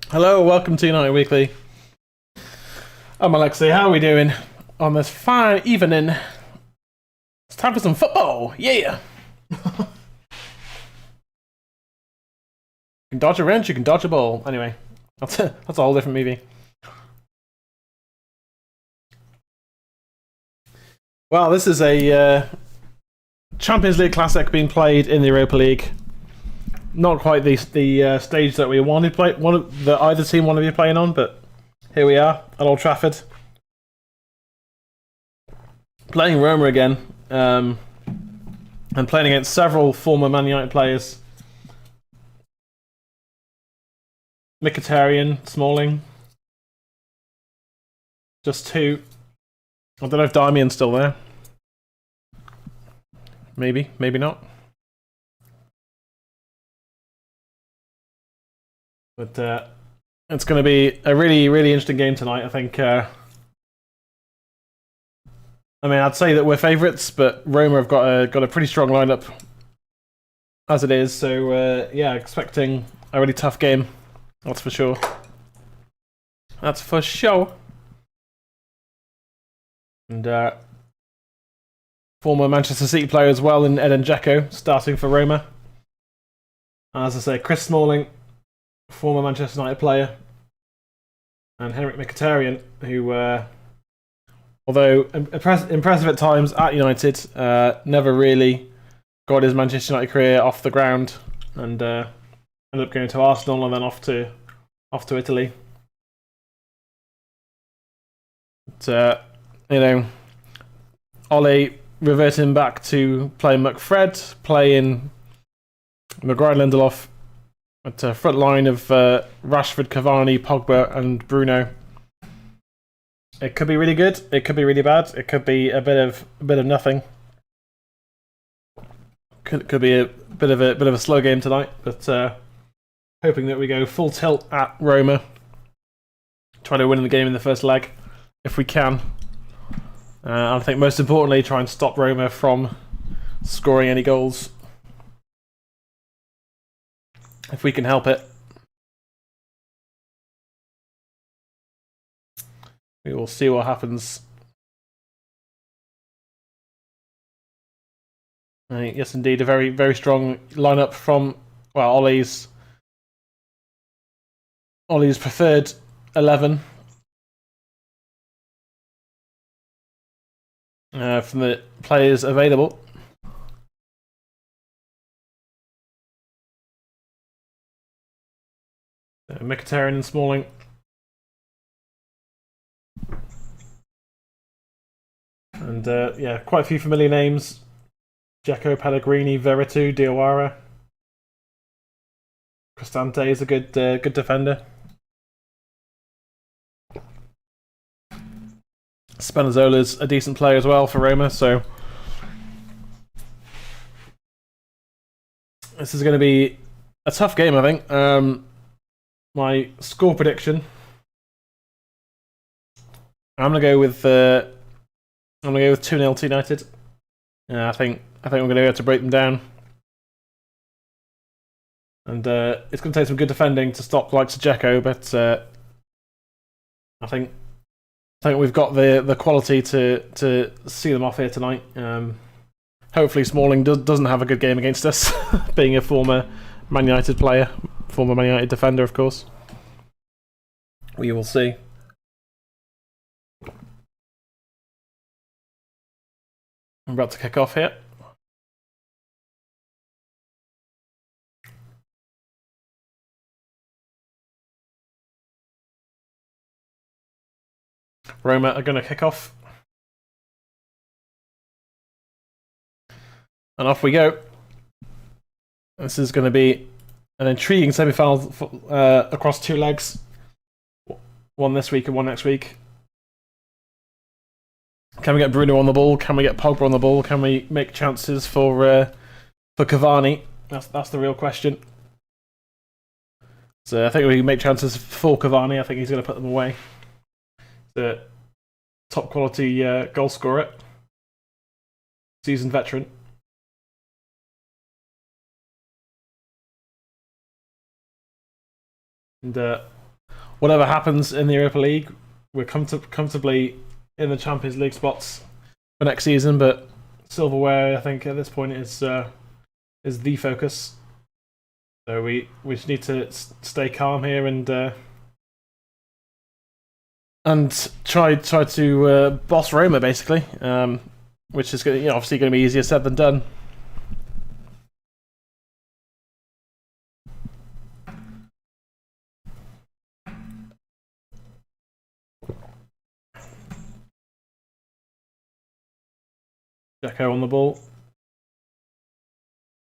Hello, welcome to United Weekly. I'm Alexei. How are we doing on this fine evening? It's time for some football. Yeah. You can dodge a wrench, you can dodge a ball. Anyway, that's a whole different movie. Well, this is a Champions League classic being played in the Europa League. Not quite the stage that we wanted play, that either team wanted to be playing on, but here we are at Old Trafford, playing Roma again, and playing against several former Man United players. Mkhitaryan, Smalling, just two. I don't know if Damian's still there. Maybe, maybe not. But it's going to be a really, really interesting game tonight. I think. I mean, I'd say that we're favourites, but Roma have got a pretty strong lineup as it is. So yeah, expecting a really tough game. That's for sure. That's for sure. And former Manchester City player as well in Edin Dzeko starting for Roma. As I say, Chris Smalling, former Manchester United player, and Henrik Mkhitaryan, who, although impressive at times at United, never really got his Manchester United career off the ground, and ended up going to Arsenal and then off to Italy. But, you know, Ole reverting back to playing McFred, playing Maguire, Lindelof, at a front line of Rashford, Cavani, Pogba, and Bruno. It could be really good. It could be really bad. It could be a bit of nothing. Could be a bit of a slow game tonight, but hoping that we go full tilt at Roma. Try to win the game in the first leg if we can. I think most importantly, try and stop Roma from scoring any goals if we can help it. We will see what happens. Yes, indeed, a very, very strong lineup from Ole's preferred 11 from the players available. Mkhitaryan and Smalling. And yeah, quite a few familiar names. Dzeko, Pellegrini, Veretout, Diawara. Cristante is a good defender. Spinazzola's a decent player as well for Roma, so this is going to be a tough game, I think. My score prediction, I'm gonna go with 2-0 to United. I think we're gonna be able to break them down, and it's gonna take some good defending to stop the likes of Dzeko, but I think we've got the quality to see them off here tonight. Hopefully, Smalling doesn't have a good game against us, being a former Man United player, former Man United defender, of course. We will see. I'm about to kick off here. Roma are going to kick off. And off we go. This is going to be an intriguing semi-final across two legs. One this week and one next week. Can we get Bruno on the ball? Can we get Pogba on the ball? Can we make chances for Cavani? That's the real question. So I think we can make chances for Cavani. I think he's going to put them away. The top quality goal scorer, seasoned veteran. And whatever happens in the Europa League, we're comfortably in the Champions League spots for next season. But silverware, I think, at this point is the focus. So we just need to stay calm here and try to boss Roma, basically, which is obviously going to be easier said than done. Dzeko on the ball.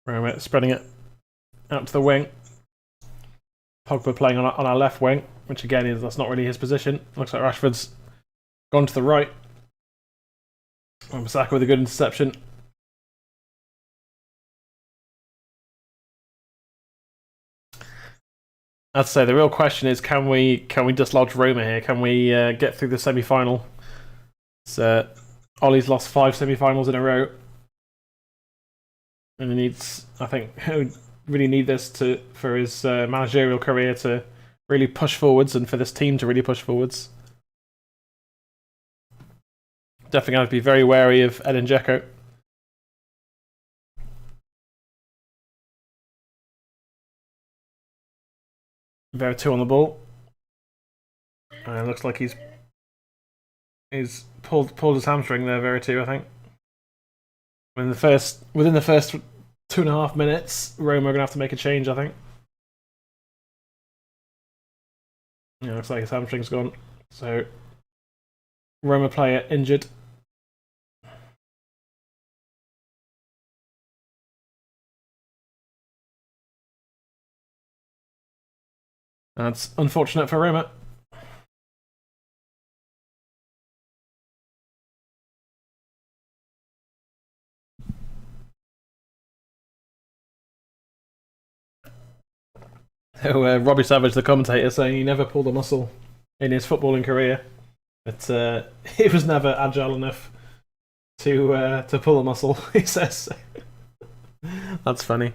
Roma spreading it out to the wing. Pogba playing on our left wing, which again that's not really his position. Looks like Rashford's gone to the right. Saka with a good interception. I'd say the real question is, can we dislodge Roma here? Can we get through the semi-final? So Ollie's lost 5 semi-finals in a row, and he needs, I think, really need this for his managerial career to really push forwards, and for this team to really push forwards. Definitely going to have to be very wary of Edin Dzeko. Veretout on the ball. And it looks like he's pulled his hamstring there, Veretout, I think. Within the first 2.5 minutes, Roma are going to have to make a change, I think. Yeah, looks like his hamstring's gone. So, Roma player injured. That's unfortunate for Roma. So, Robbie Savage, the commentator, saying he never pulled a muscle in his footballing career, but he was never agile enough to pull a muscle. He says. That's funny.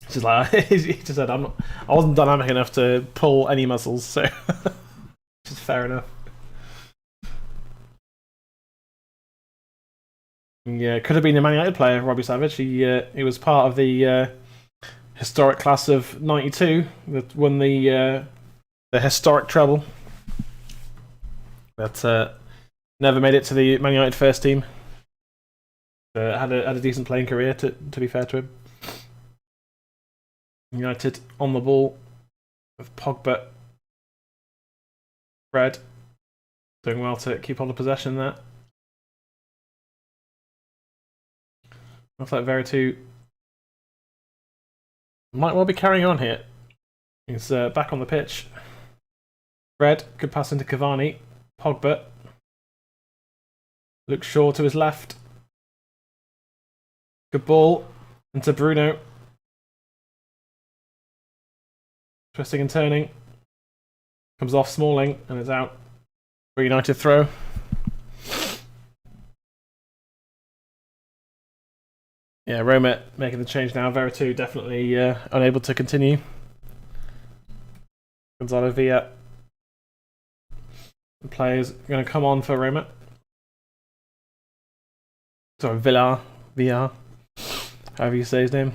Just like he just said, I wasn't dynamic enough to pull any muscles, so which is fair enough. Yeah, could have been a Man United player, Robbie Savage. He was part of the historic class of '92 that won the historic treble, but never made it to the Man United first team. Had a decent playing career, to be fair to him. United on the ball with Pogba. Fred doing well to keep on the possession there. Looks like Veretout might well be carrying on here. He's back on the pitch. Fred, good pass into Cavani. Pogba. Luke Shaw to his left. Good ball into Bruno. Twisting and turning. Comes off Smalling and it's out for United throw. Yeah, Roma making the change now. Veretout definitely unable to continue. Gonzalo Villa. The players going to come on for Roma. Sorry, Villar. However you say his name.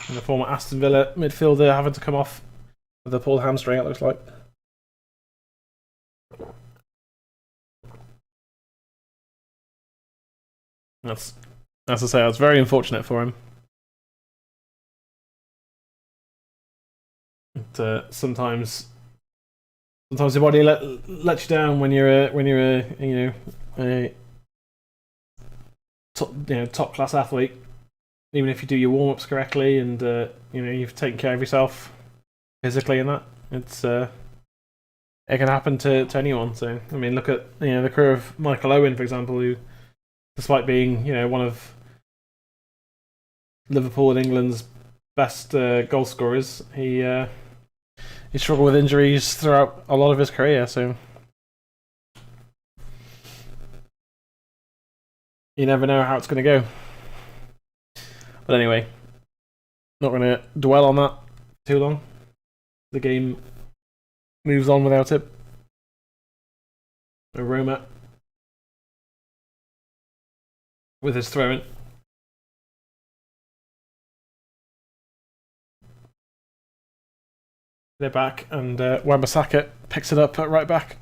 And the former Aston Villa midfielder having to come off with a pulled hamstring, it looks like. That's, as I say, that's very unfortunate for him. But, sometimes your body lets you down when you're a top class athlete. Even if you do your warm ups correctly and you've taken care of yourself physically and that, it can happen to anyone. So I mean, look at the career of Michael Owen, for example, who, despite being one of Liverpool and England's best goal scorers, he struggled with injuries throughout a lot of his career. So you never know how it's going to go. But anyway, not going to dwell on that. too long. The game moves on without it. Roma with his throw-in. They're back, and Wan-Bissaka picks it up at right back.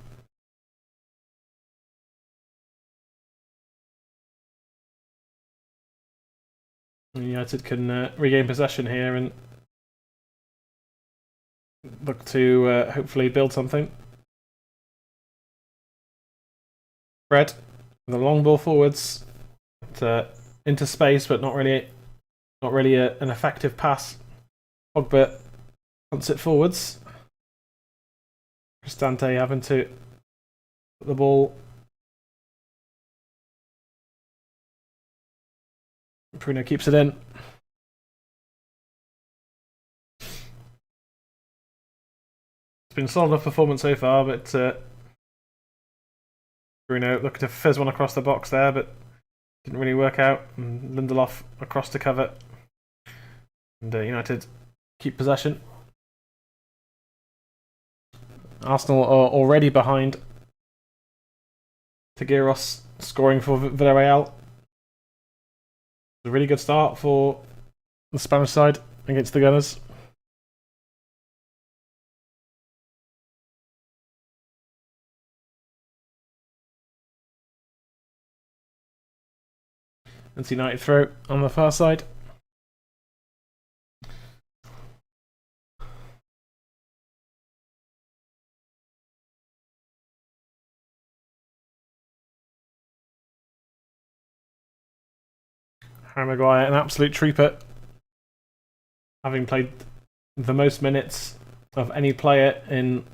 United can regain possession here and look to hopefully build something. Fred with a long ball forwards into space, but not really an effective pass. Pogba wants it forwards. Cristante having to put the ball. Bruno keeps it in. It's been a solid enough performance so far, but Bruno looking to fizz one across the box there, but didn't really work out. And Lindelof across to cover. And United keep possession. Arsenal are already behind. Tagiros scoring for Villarreal. A really good start for the Spanish side against the Gunners. It's United throw on the far side. Harry Maguire, an absolute trooper, having played the most minutes of any player in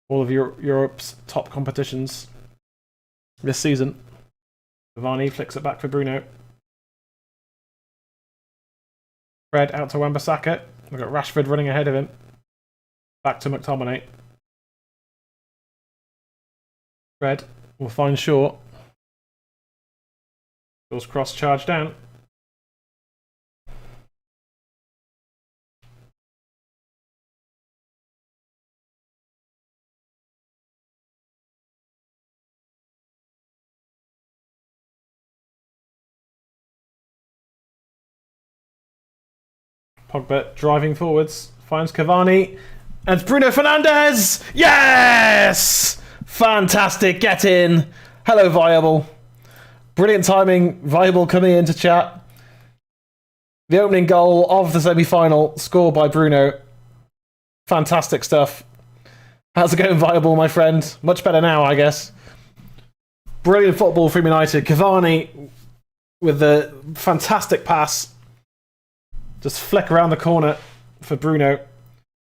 all of Europe's top competitions this season. Cavani flicks it back for Bruno. Fred out to Wan-Bissaka. We've got Rashford running ahead of him. Back to McTominay. Fred will find Shaw. Shaw's cross charge down. Pogba driving forwards, finds Cavani, and Bruno Fernandes! Yes! Fantastic, get in. Hello, Viable. Brilliant timing, Viable coming into chat. The opening goal of the semi-final, scored by Bruno. Fantastic stuff. How's it going, Viable, my friend? Much better now, I guess. Brilliant football from United. Cavani with the fantastic pass. Just flick around the corner for Bruno.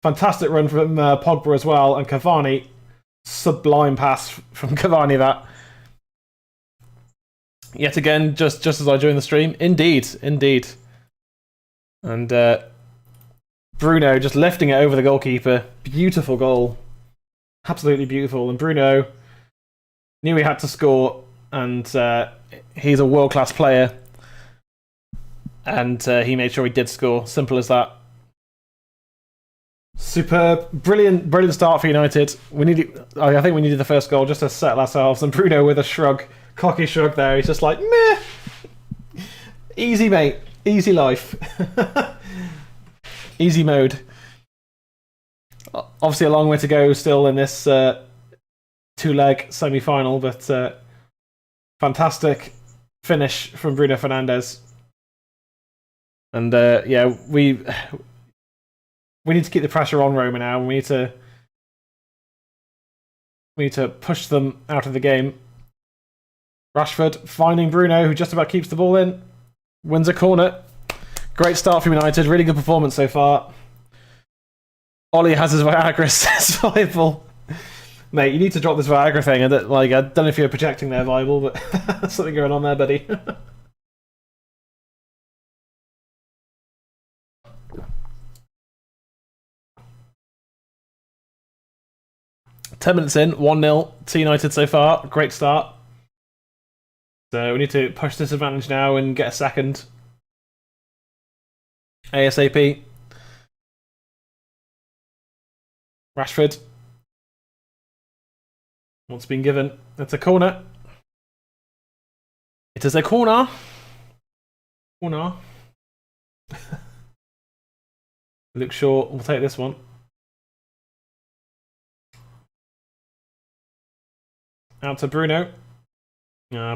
Fantastic run from Pogba as well. And Cavani, sublime pass from Cavani that. Yet again, just as I joined the stream. Indeed. And Bruno just lifting it over the goalkeeper. Beautiful goal. Absolutely beautiful. And Bruno knew he had to score. And he's a world-class player. And he made sure he did score. Simple as that. Superb. Brilliant start for United. I think we needed the first goal just to settle ourselves. And Bruno with a shrug. Cocky shrug there. He's just like, meh. Easy, mate. Easy life. Easy mode. Obviously a long way to go still in this two-leg semi-final, but fantastic finish from Bruno Fernandes. And yeah, we need to keep the pressure on Roma now. We need to push them out of the game. Rashford finding Bruno, who just about keeps the ball in. Wins a corner. Great start from United. Really good performance so far. Ollie has his Viagra, says Viable. Mate, you need to drop this Viagra thing. I don't know if you're projecting there, Viable, but there's something going on there, buddy. 10 minutes in, 1-0 to United so far. Great start. So we need to push this advantage now and get a second. ASAP. Rashford. What's been given? It's a corner. It is a corner. Corner. Luke Shaw will take this one. Out to Bruno.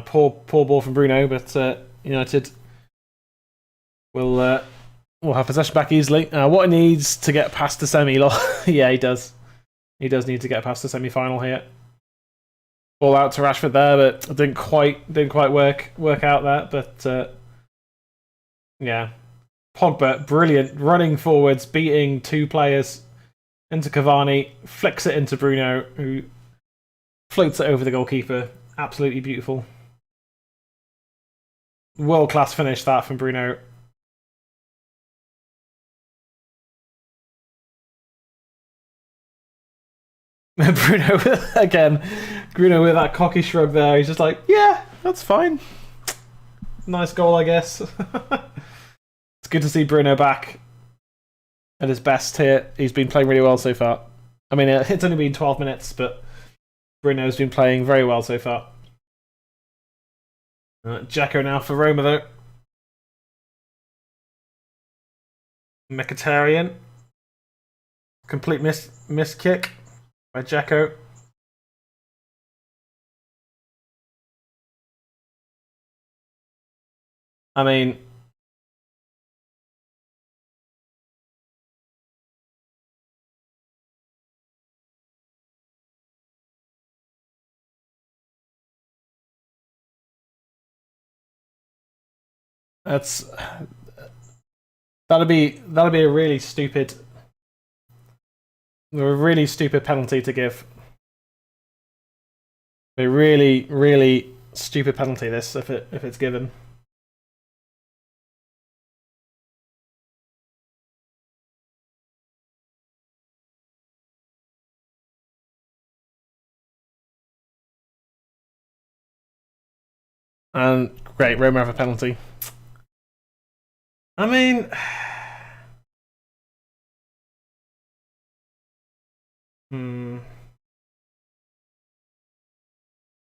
Poor ball from Bruno, but United will have possession back easily. What he needs to get past the semi. Yeah, he does. He does need to get past the semi-final here. Ball out to Rashford there, but it didn't quite work out there. But yeah, Pogba, brilliant, running forwards, beating two players into Cavani, flicks it into Bruno, who floats it over the goalkeeper. Absolutely beautiful. World-class finish that from Bruno. Bruno again. Bruno with that cocky shrug there. He's just like, yeah, that's fine. Nice goal, I guess. It's good to see Bruno back at his best here. He's been playing really well so far. I mean, it's only been 12 minutes, but Bruno's been playing very well so far. Jacko now for Roma, though. Mkhitaryan. Complete miss kick by Jacko. I mean, that'll be a really stupid penalty to give. A really stupid penalty this if it's given. And great, Roma have a penalty. I mean,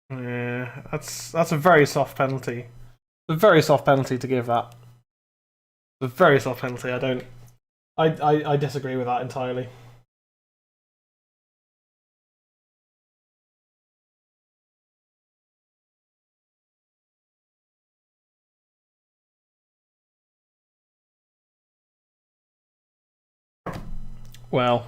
yeah, that's a very soft penalty. A very soft penalty to give that. A very soft penalty. I disagree with that entirely. Well,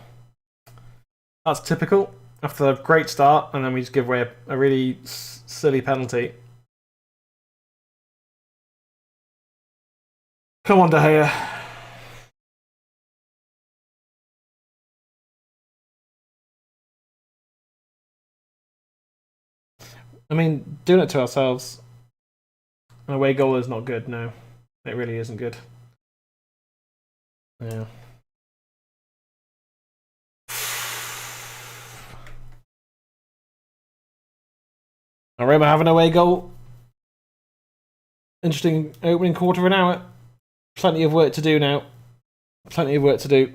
that's typical. After a great start, and then we just give away a really silly penalty. Come on, De Gea. I mean, doing it to ourselves. An away goal is not good, no. It really isn't good. Yeah. Roma have an away goal. Interesting opening quarter of an hour. Plenty of work to do now. Plenty of work to do.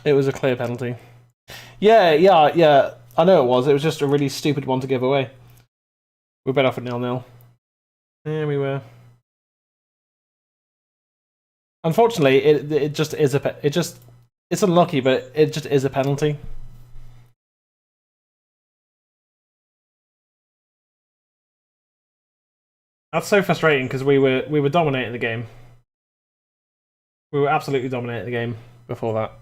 It was a clear penalty. Yeah. I know it was. It was just a really stupid one to give away. We're better off at 0-0. Yeah, we were. Unfortunately, it just is it's unlucky, but it just is a penalty. That's so frustrating because we were dominating the game. We were absolutely dominating the game before that.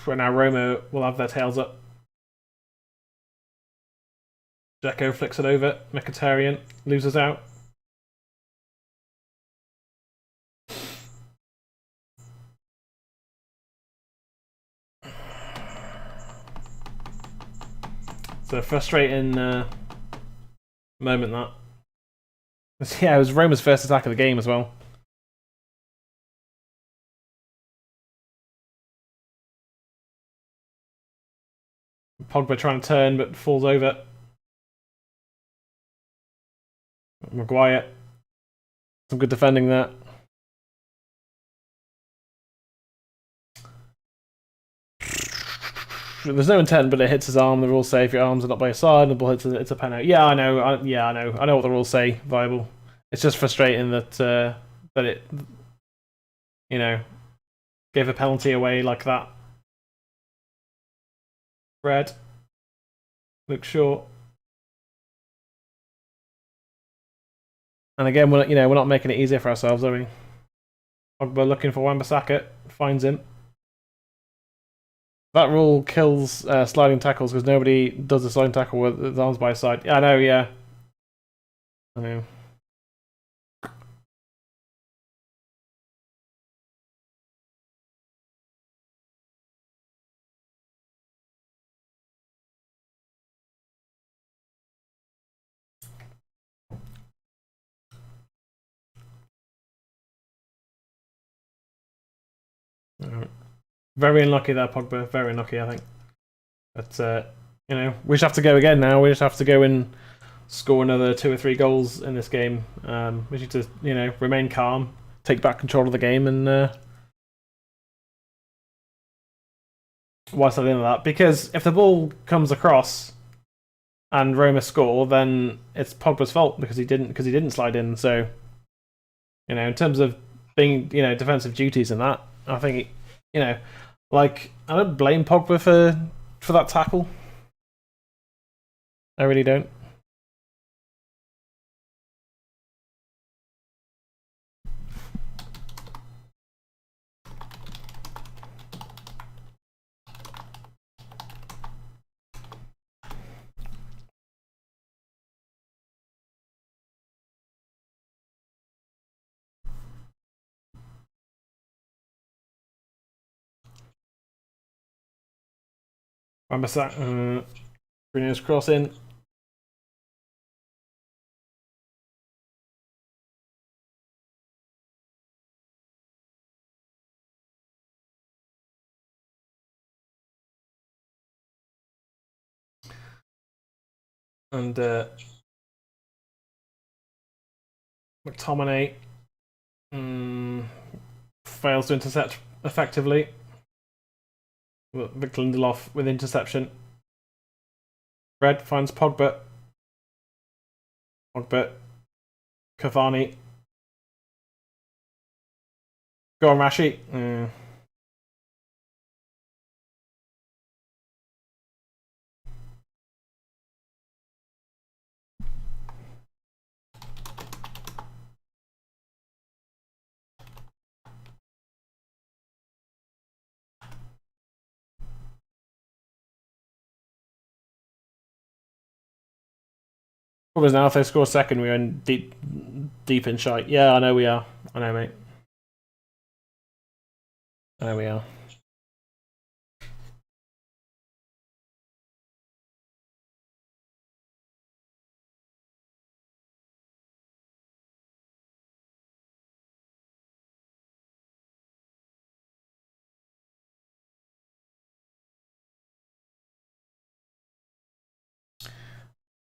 Right now, Roma will have their tails up. Jacko flicks it over. Mkhitaryan loses out. It's a frustrating moment, that. Yeah, it was Roma's first attack of the game as well. Pogba trying to turn but falls over. Maguire. Some good defending there. There's no intent, but it hits his arm. The rules say if your arms are not by your side and the ball hits it, it's a penalty. Yeah, I know. I know what the rules say. Viable. It's just frustrating that it, gave a penalty away like that. Red. Look short. And again, we're not making it easier for ourselves, are we? Pogba looking for Wan-Bissaka, finds him. That rule kills sliding tackles because nobody does a sliding tackle with his arms by his side. Yeah, I know, yeah. I know. Very unlucky there, Pogba. Very unlucky, I think. But, we just have to go again now. We just have to go and score another 2 or 3 goals in this game. We need to, remain calm, take back control of the game, and whilst at the end of that, because if the ball comes across and Roma score, then it's Pogba's fault because he didn't slide in. So, in terms of being, defensive duties and that, I think, I don't blame Pogba for that tackle. I really don't. Wan-Bissaka, Bruno's cross in. And McTominay fails to intercept effectively. Victor Lindelof with interception. Red finds Pogba. Cavani. Go on, Rashi. Because now if they score second, we're in deep in shite. Yeah, I know we are. I know, mate. I know we are.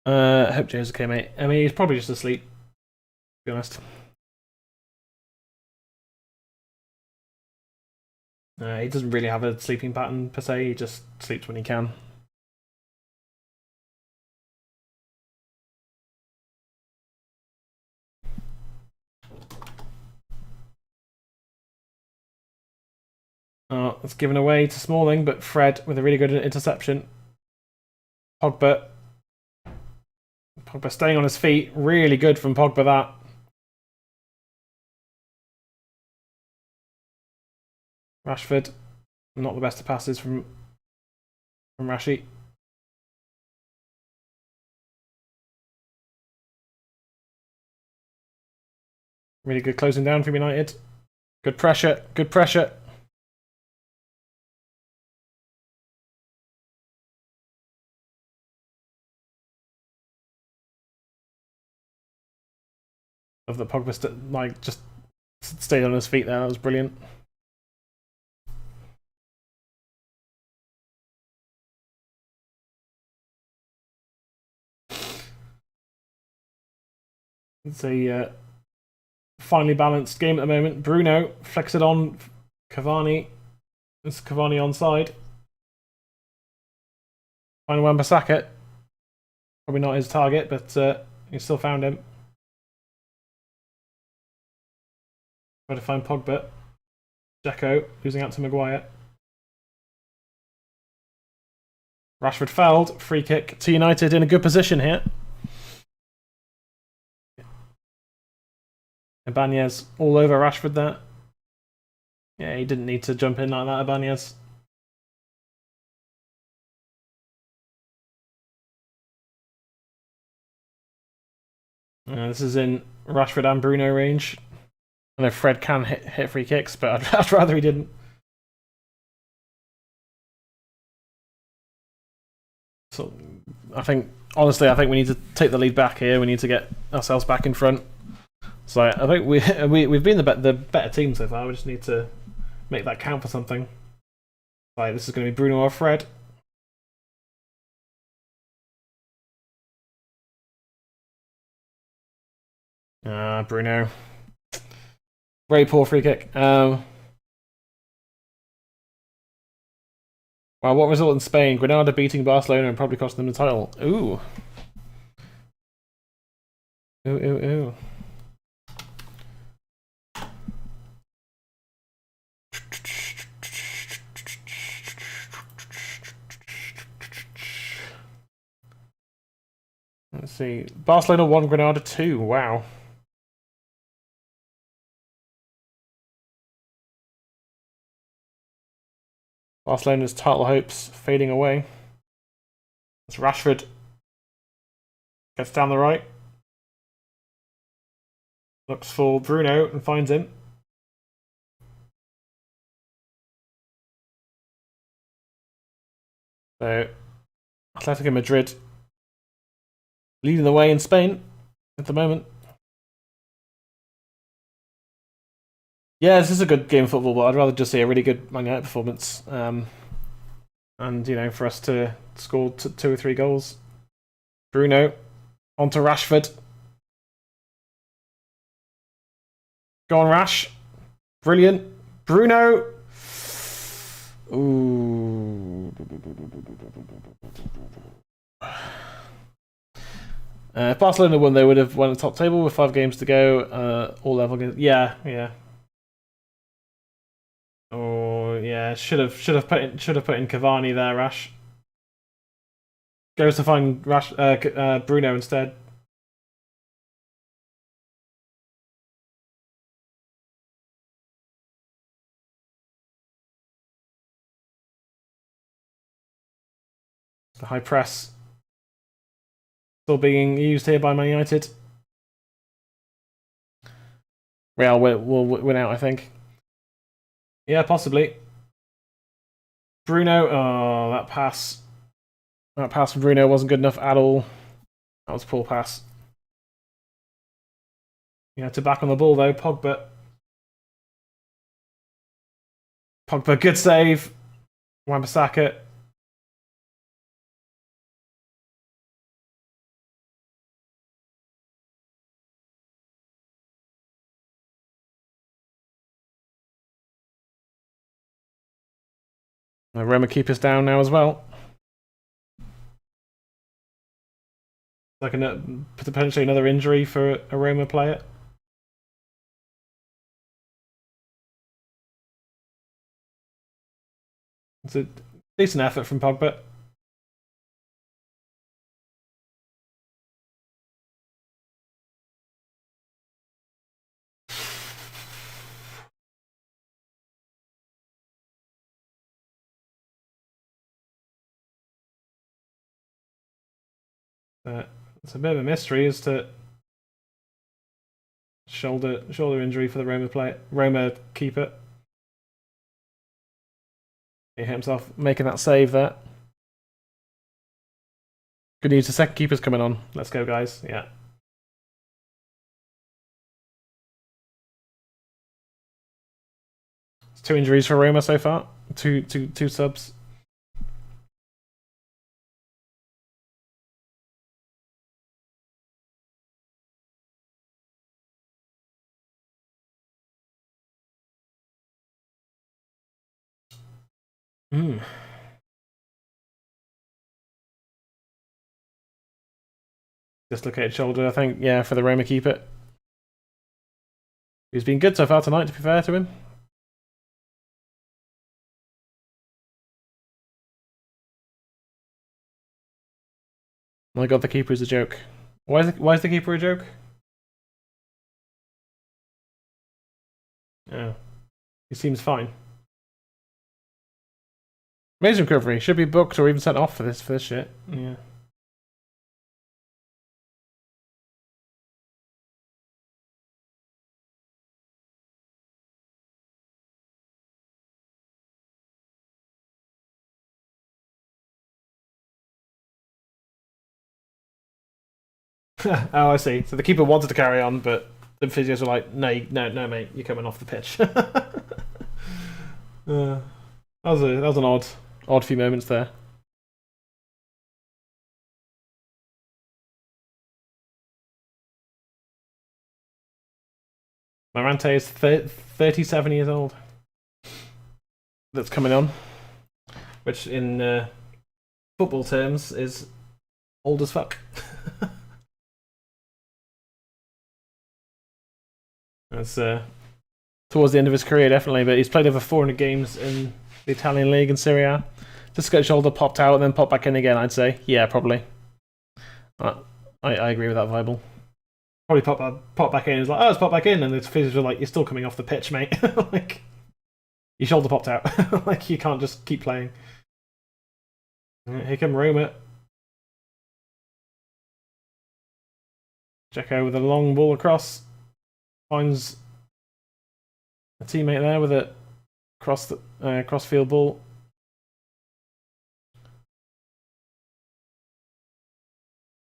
I hope Joe's okay, mate. I mean, he's probably just asleep, to be honest. He doesn't really have a sleeping pattern per se. He just sleeps when he can. Oh, it's given away to Smalling, but Fred with a really good interception. Pogba staying on his feet. Really good from Pogba, that. Rashford. Not the best of passes from Rashi. Really good closing down from United. Good pressure. Good pressure. Of the Pogba like just stayed on his feet there. That was brilliant. It's a finely balanced game at the moment. Bruno flicks it on Cavani. It's Cavani onside. Find Wan-Bissaka. Probably not his target, but he still found him. Try to find Pogba. Dzeko losing out to Maguire. Rashford fouled. Free kick to United in a good position here. Ibanez all over Rashford there. Yeah, he didn't need to jump in like that, Ibanez. This is in Rashford and Bruno range. I know Fred can hit free kicks, but I'd rather he didn't. So honestly, I think we need to take the lead back here. We need to get ourselves back in front. So I think we've been the better team so far. We just need to make that count for something. Like, this is going to be Bruno or Fred. Bruno. Very poor free kick. Wow, what result in Spain? Granada beating Barcelona and probably costing them the title. Ooh. Ooh. Let's see. Barcelona 1, Granada 2. Wow. Barcelona's title hopes fading away. It's Rashford. Gets down the right. Looks for Bruno and finds him. So, Atletico Madrid leading the way in Spain at the moment. Yeah, this is a good game of football, but I'd rather just see a really good Man United performance. And, for us to score 2 or 3 goals. Bruno onto Rashford. Go on, Rash. Brilliant. Bruno. Ooh. If Barcelona won, they would have won the top table with 5 games to go. All level games. Yeah. Oh yeah, should have put in Cavani there, Rash. Goes to find Bruno instead. The high press still being used here by Man United. Real will win out, I think. Yeah, possibly. Bruno, oh, that pass. That pass from Bruno wasn't good enough at all. That was a poor pass. To back on the ball though, Pogba. Good save. Wan-Bissaka. Roma keeper's down now as well. Like potentially another injury for a Roma player. It's a decent effort from Pogba. It's a bit of a mystery as to shoulder injury for the Roma keeper. He hit himself making that save there. Good news, the second keeper's coming on. Let's go, guys. Yeah. 2 injuries for Roma so far. Two subs. Dislocated shoulder, I think. Yeah, for the Roma keeper. He's been good so far tonight, to be fair to him. My god, the keeper is a joke. Why is the keeper a joke? Oh. He seems fine. Amazing recovery. Should be booked or even sent off for this shit. Yeah. Oh, I see. So the keeper wanted to carry on, but the physios were like, no, mate, you're coming off the pitch. That was an odd few moments there. Marante is 37 years old. That's coming on, which in football terms is old as fuck. That's towards the end of his career, definitely, but he's played over 400 games in the Italian league and Serie A. Just got his shoulder popped out and then popped back in again, I'd say. Yeah, probably. I agree with that, Viable. Probably pop back in. It's like, oh, it's popped back in, and the physios were like, you're still coming off the pitch, mate. Like, your shoulder popped out. Like, you can't just keep playing. Here come Roma. Dzeko with a long ball across. Finds a teammate there with a cross-field ball.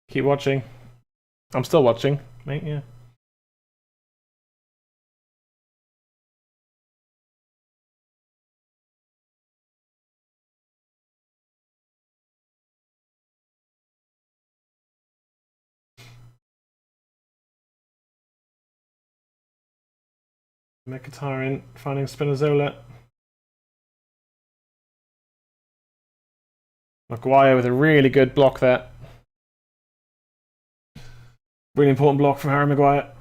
Keep watching. I'm still watching, mate, yeah. Mkhitaryan finding Spinazzola. Maguire with a really good block there. Really important block from Harry Maguire.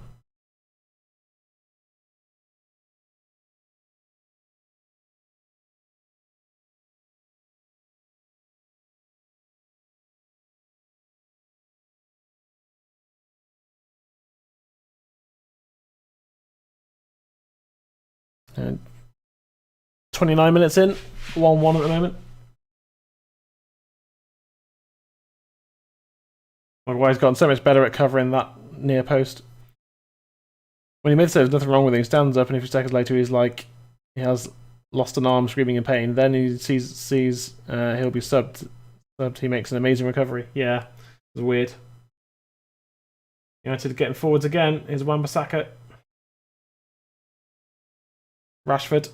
And 29 minutes in, 1-1 at the moment. Maguire's gotten so much better at covering that near post. When he mid saves, there's nothing wrong with it. He stands up, and a few seconds later, he's like, he has lost an arm, screaming in pain. Then he sees he'll be subbed. He makes an amazing recovery. Yeah, it's weird. United getting forwards again. Here's Wan-Bissaka. Rashford.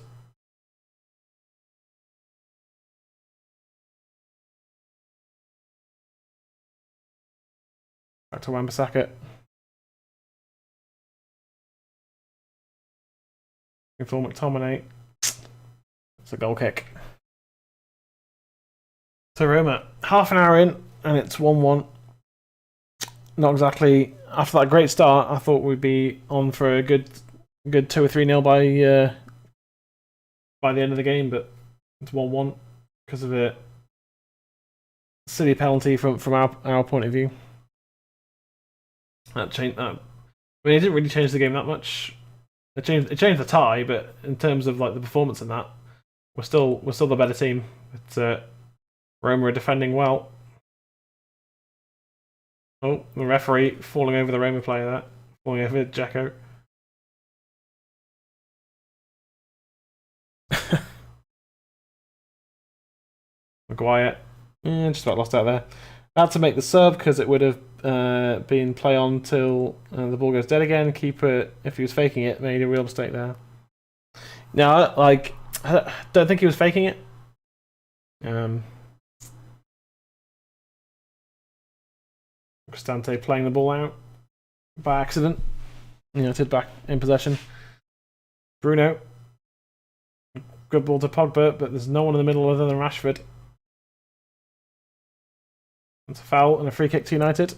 Back to Wan-Bissaka. For McTominay. It's a goal kick. So Roma, half an hour in, and it's 1-1. Not exactly. After that great start, I thought we'd be on for a good 2 or 3-0 by the end of the game, but it's 1-1 because of a silly penalty from our point of view. That changed. I mean, it didn't really change the game that much. It changed the tie, but in terms of like the performance and that, we're still the better team. But Roma are defending well. Oh, the referee falling over the Roma player there, falling over Dzeko. Maguire, just about lost out there. Had to make the sub because it would have been play on till the ball goes dead again. Keeper, if he was faking it, made a real mistake there. Now, like, I don't think he was faking it. Cristante playing the ball out by accident. United back in possession. Bruno. Good ball to Pogba, but there's no one in the middle other than Rashford. It's a foul and a free kick to United.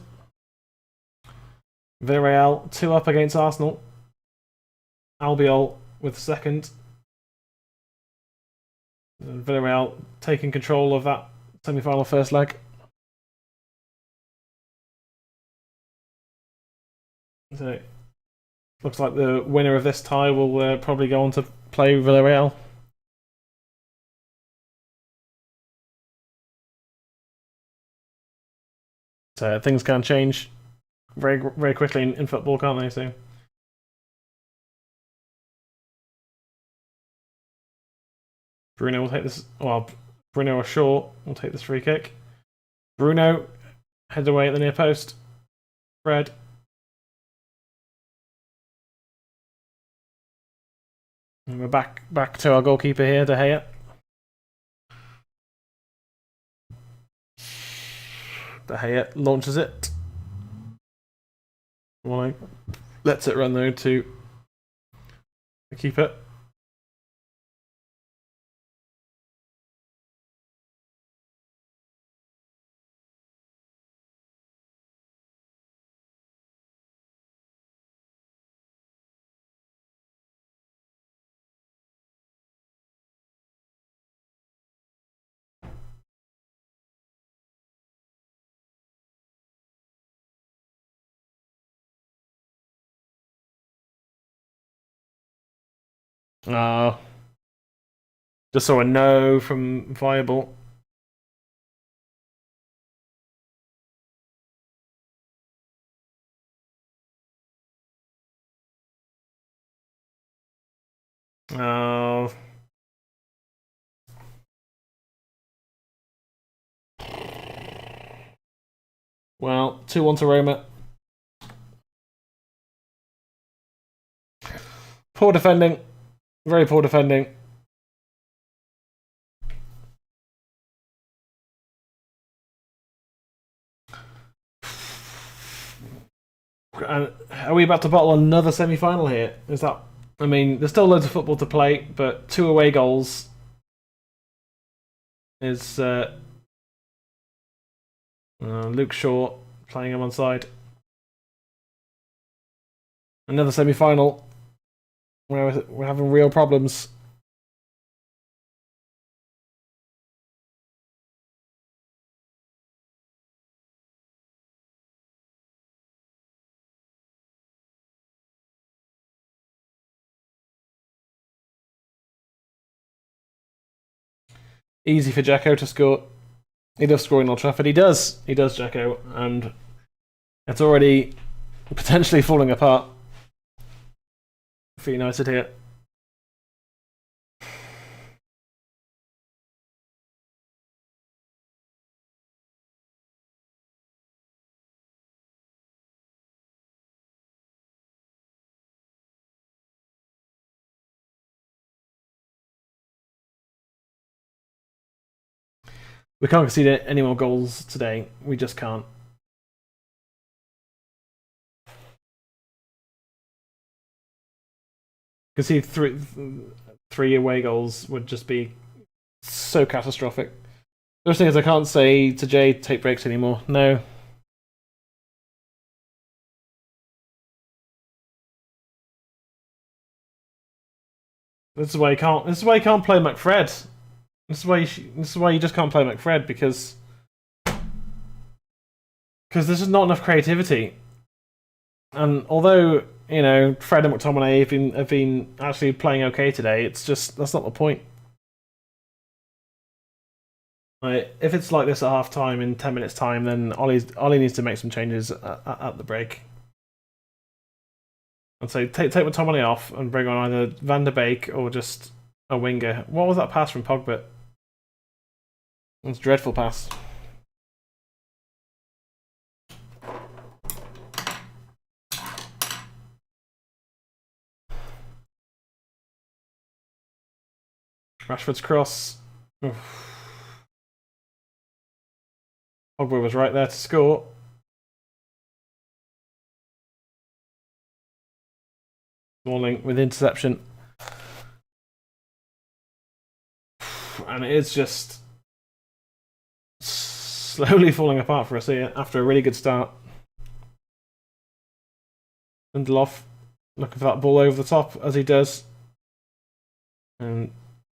Villarreal 2 up against Arsenal. Albiol with second. And Villarreal taking control of that semi-final first leg. So looks like the winner of this tie will probably go on to play Villarreal. So things can change very, very quickly in football, can't they? So Bruno will take this. Well, Bruno or Shaw will take this free kick. Bruno heads away at the near post. Fred. And we're back to our goalkeeper here, De Gea. De Gea launches it. Well, lets it run though to the keeper. Just saw a no from Viable. Oh. Well, 2-1 to Roma. Poor defending. Very poor defending. And are we about to bottle another semi-final here? Is that? I mean, there's still loads of football to play, but 2 away goals is Luke Shaw playing him on side. Another semi-final where we're having real problems. Easy for Jacko to score. He does score in Old Trafford. He does, Jacko, and it's already potentially falling apart for United here. We can't concede any more goals today. We just can't. Concede three away goals would just be so catastrophic. The thing is, I can't say to Jay, take breaks anymore. No. This is why you can't. This is why you can't play McFred. This is why you just can't play McFred because there's just not enough creativity. And although Fred and McTominay have been actually playing okay today, it's just that's not the point. Like, if it's like this at half time in 10 minutes time, then Ollie needs to make some changes at the break. I'd say take McTominay off and bring on either Van der Beek or just a winger. What was that pass from Pogba? It's a dreadful pass. Rashford's cross. Oof. Pogba was right there to score. Smalling with interception. And it is just slowly falling apart for us here after a really good start. Lindelof looking for that ball over the top as he does. And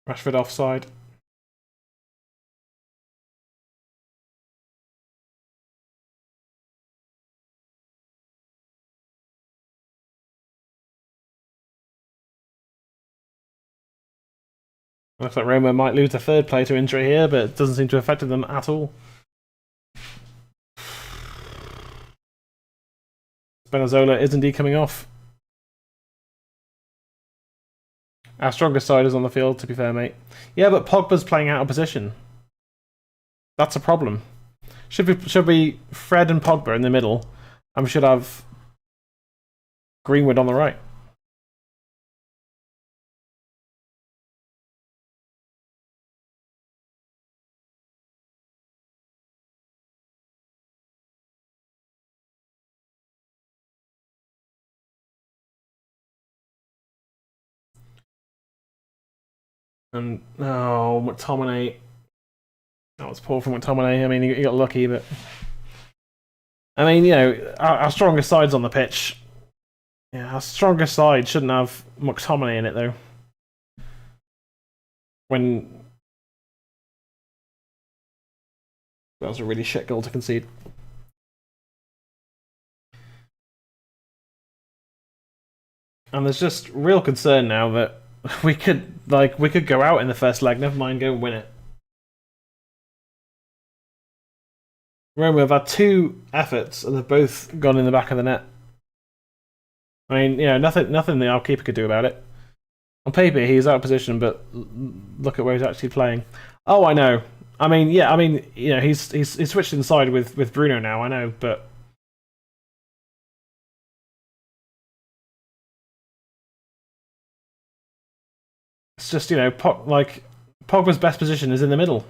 Rashford offside. Looks like Roma might lose a third player to injury here, but it doesn't seem to have affected them at all. Spinazzola is indeed coming off. Our strongest side is on the field, to be fair, mate. Yeah, but Pogba's playing out of position. That's a problem. Should be Fred and Pogba in the middle, and we should have Greenwood on the right. And oh, McTominay. That was poor from McTominay. I mean, he got lucky, but I mean, you know, our strongest side's on the pitch. Yeah, our strongest side shouldn't have McTominay in it though. When that was a really shit goal to concede. And there's just real concern now that we could go out in the first leg, never mind go and win it. Remember, we've had two efforts and they've both gone in the back of the net. I mean, you know, nothing the our keeper could do about it. On paper, he's out of position, but look at where he's actually playing. Oh, I know. I mean, yeah, I mean, you know, he's switched inside with Bruno now. I know, but it's just, you know, Pogba's best position is in the middle,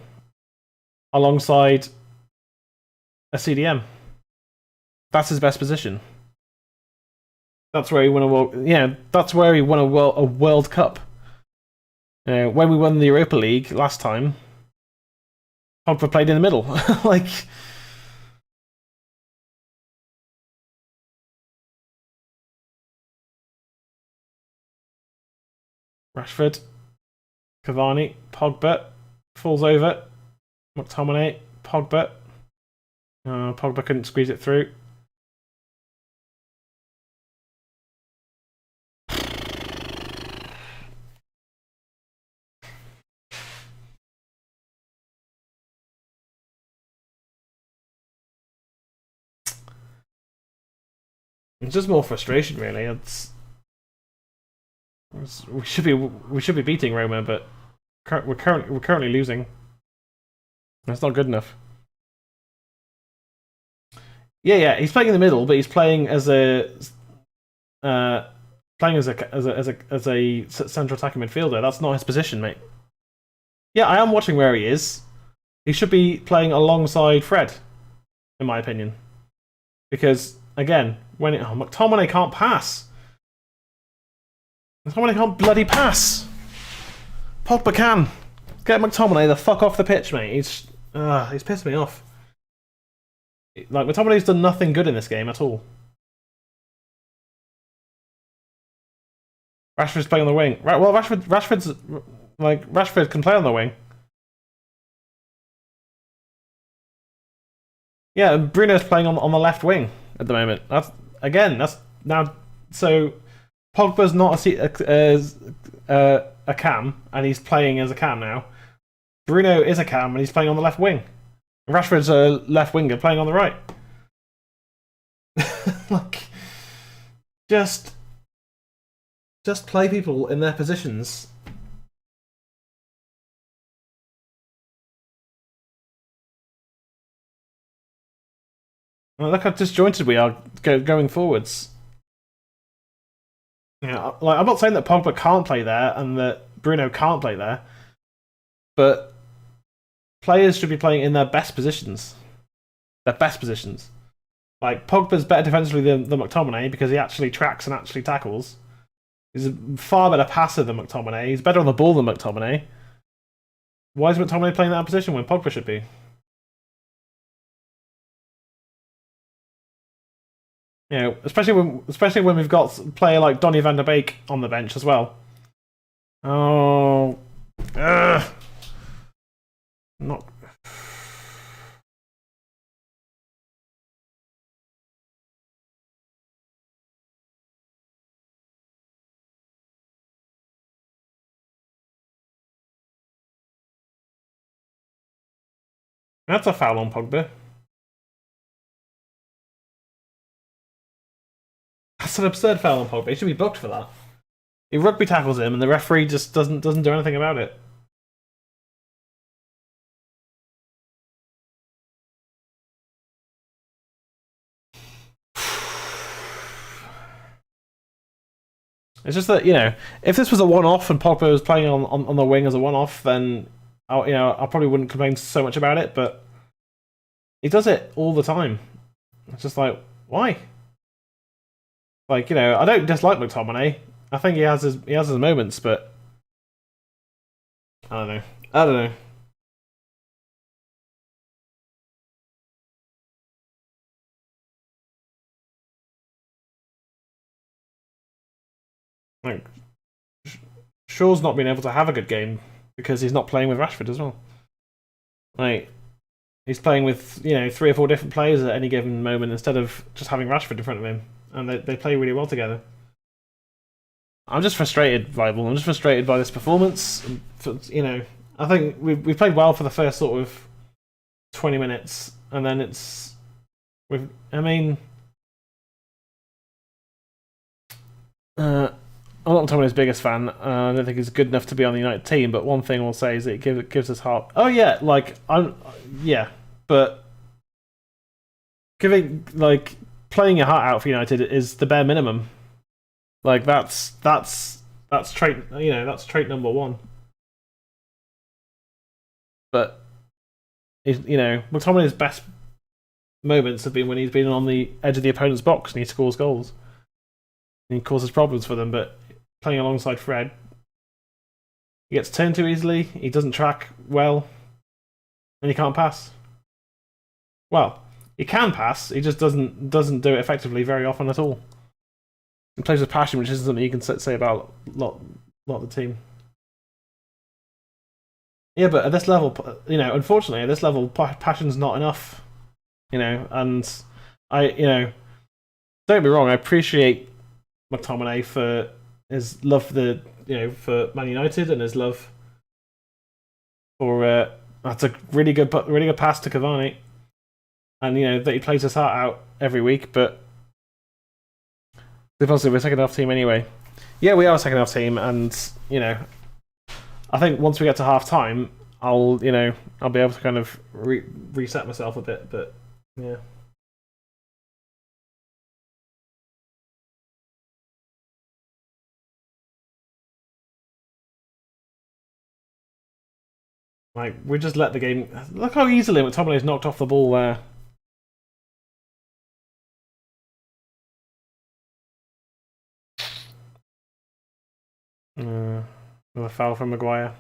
alongside a CDM. That's his best position. That's where he won that's where he won a World Cup. When we won the Europa League last time, Pogba played in the middle. Like, Rashford, Cavani, Pogba falls over. McTominay, Pogba. Pogba couldn't squeeze it through. It's just more frustration, really. We should be beating Roma, but we're currently losing. That's not good enough. Yeah, he's playing in the middle, but he's playing as a central attacking midfielder. That's not his position, mate. Yeah, I am watching where he is. He should be playing alongside Fred, in my opinion, because again, McTominay can't pass. McTominay can't bloody pass. Pogba can. Get McTominay the fuck off the pitch, mate. He's pissed me off. Like, McTominay's done nothing good in this game at all. Rashford's playing on the wing. Right, well, Rashford can play on the wing. Yeah, Bruno's playing on the left wing at the moment. That's now. So Pogba's not a cam, and he's playing as a cam now. Bruno is a cam, and he's playing on the left wing. Rashford's a left winger playing on the right. Like, just play people in their positions. Look how disjointed we are going forwards. Yeah, like, I'm not saying that Pogba can't play there and that Bruno can't play there. but players should be playing in their best positions. Their best positions. Like, Pogba's better defensively than McTominay because he actually tracks and actually tackles. He's a far better passer than McTominay. He's better on the ball than McTominay. Why is McTominay playing that position when Pogba should be? You know, especially when we've got a player like Donny van der Beek on the bench as well. Oh, not. That's a foul on Pogba. That's an absurd foul on Pogba. He should be booked for that. He rugby tackles him, and the referee just doesn't do anything about it. It's just that, you know, if this was a one-off and Pogba was playing on the wing as a one-off, then I probably wouldn't complain so much about it. But he does it all the time. It's just like, why? Like, you know, I don't dislike McTominay. I think he has his moments, but I don't know. Like, Shaw's not been able to have a good game because he's not playing with Rashford as well. Like, he's playing with, you know, 3 or 4 different players at any given moment instead of just having Rashford in front of him, and they play really well together. I'm just frustrated, Bible. I'm just frustrated by this performance. You know, I think we played well for the first sort of 20 minutes, and then it's I'm not Tommy's biggest fan. I don't think he's good enough to be on the United team. But one thing I'll say is that it gives us heart. Oh yeah, but playing your heart out for United is the bare minimum. Like that's trait, you know, that's trait number 1. But you know, McTominay's best moments have been when he's been on the edge of the opponent's box and he scores goals. And he causes problems for them, but playing alongside Fred, he gets turned too easily, he doesn't track well, and he can't pass. Well, he can pass, he just doesn't do it effectively very often at all. He plays with passion, which isn't something you can say about a lot of the team. Yeah, but at this level, you know, unfortunately, at this level, passion's not enough. You know, and don't get me wrong, I appreciate McTominay for his love for for Man United and his love for that's a really good pass to Cavani, and you know that he plays his heart out every week. But obviously we're a second half team anyway. Yeah, we are a second half team, and you know, I think once we get to half time, I'll be able to kind of reset myself a bit. But yeah. Like, we just let the game... Look how easily McTominay's knocked off the ball there. Another foul from Maguire.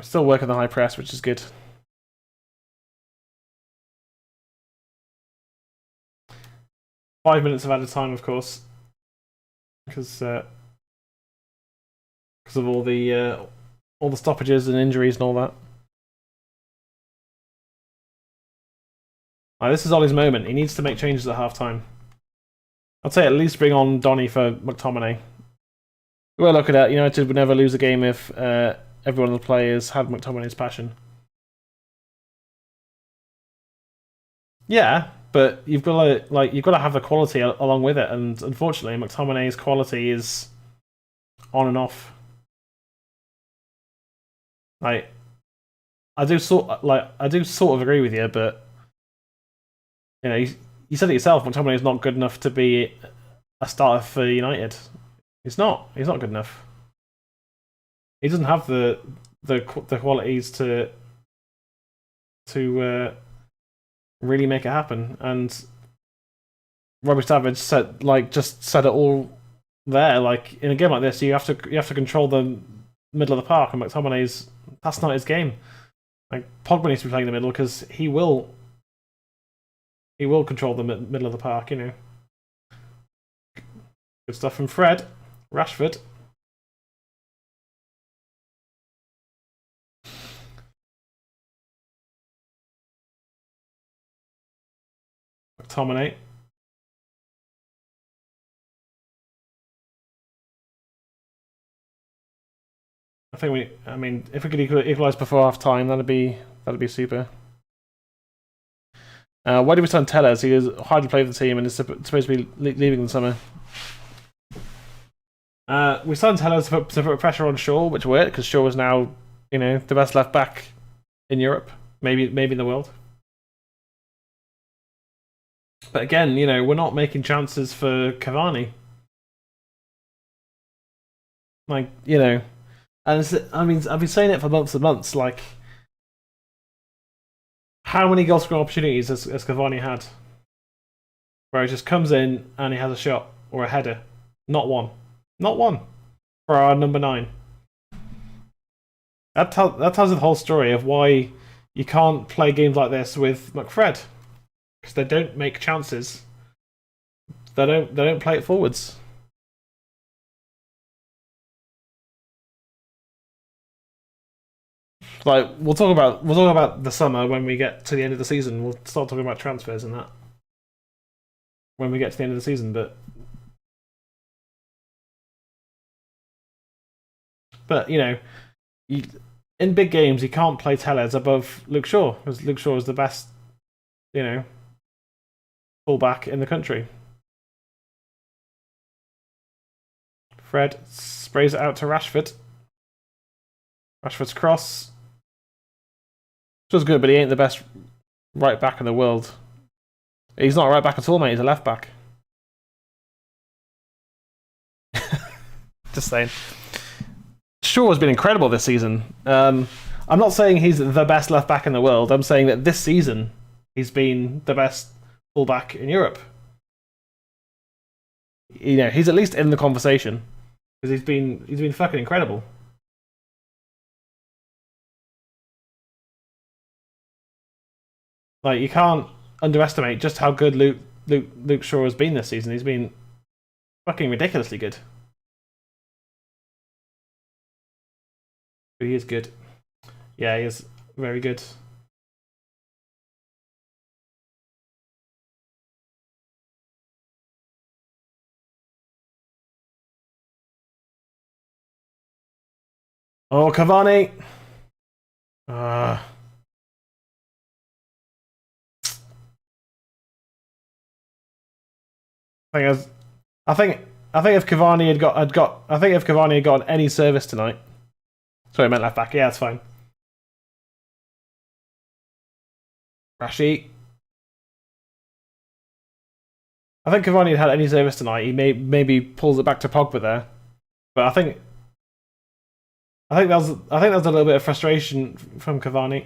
Still working the high press, which is good. Five minutes of added time, of course, because of all the stoppages and injuries and all that. This is Ollie's moment. He needs to make changes at half time. I'd say at least bring on Donny for McTominay. We'll look at it. United would never lose a game if every one of the players had McTominay's passion. Yeah, but you've got to have the quality along with it, and unfortunately, McTominay's quality is on and off. Like, I do sort of agree with you, but you know, you said it yourself. McTominay is not good enough to be a starter for United. He's not. He's not good enough. He doesn't have the qualities to really make it happen. And Robbie Savage just said it all there. Like, in a game like this, you have to control the middle of the park, and that's not his game. Like, Pogba needs to be playing in the middle because he will control the middle of the park. You know, good stuff from Fred. Rashford. McTominay. I mean, if we could equalise before half time, that'd be super. Why did we sign Tellez? He is hardly played for the team and is supposed to be leaving in the summer. We signed Tellez to put pressure on Shaw, which worked because Shaw is now, you know, the best left back in Europe, maybe in the world. But again, you know, we're not making chances for Cavani. Like, you know, and I mean, I've been saying it for months and months. Like, how many goal scoring opportunities has Cavani had? Where he just comes in and he has a shot or a header. Not one. Not one. For our number 9. That tells you the whole story of why you can't play games like this with McFred. Because they don't make chances. They don't play it forwards. Like, we'll talk about the summer when we get to the end of the season. We'll start talking about transfers and that when we get to the end of the season. But you know, in big games you can't play Tellez above Luke Shaw because Luke Shaw is the best, you know, fullback in the country. Fred sprays it out to Rashford. Rashford's cross. Was good, but he ain't the best right back in the world. He's not a right back at all, mate. He's a left back. Just saying. Shaw has been incredible this season. I'm not saying he's the best left back in the world. I'm saying that this season he's been the best fullback in Europe. You know, he's at least in the conversation because he's been fucking incredible. Like, you can't underestimate just how good Luke Shaw has been this season. He's been fucking ridiculously good. He is good. Yeah, he is very good. Oh, Cavani! I think if Cavani had got any service tonight. Sorry, I meant left back. Yeah, that's fine. Rashi. I think Cavani had any service tonight. He maybe pulls it back to Pogba there, but I think that was a little bit of frustration from Cavani.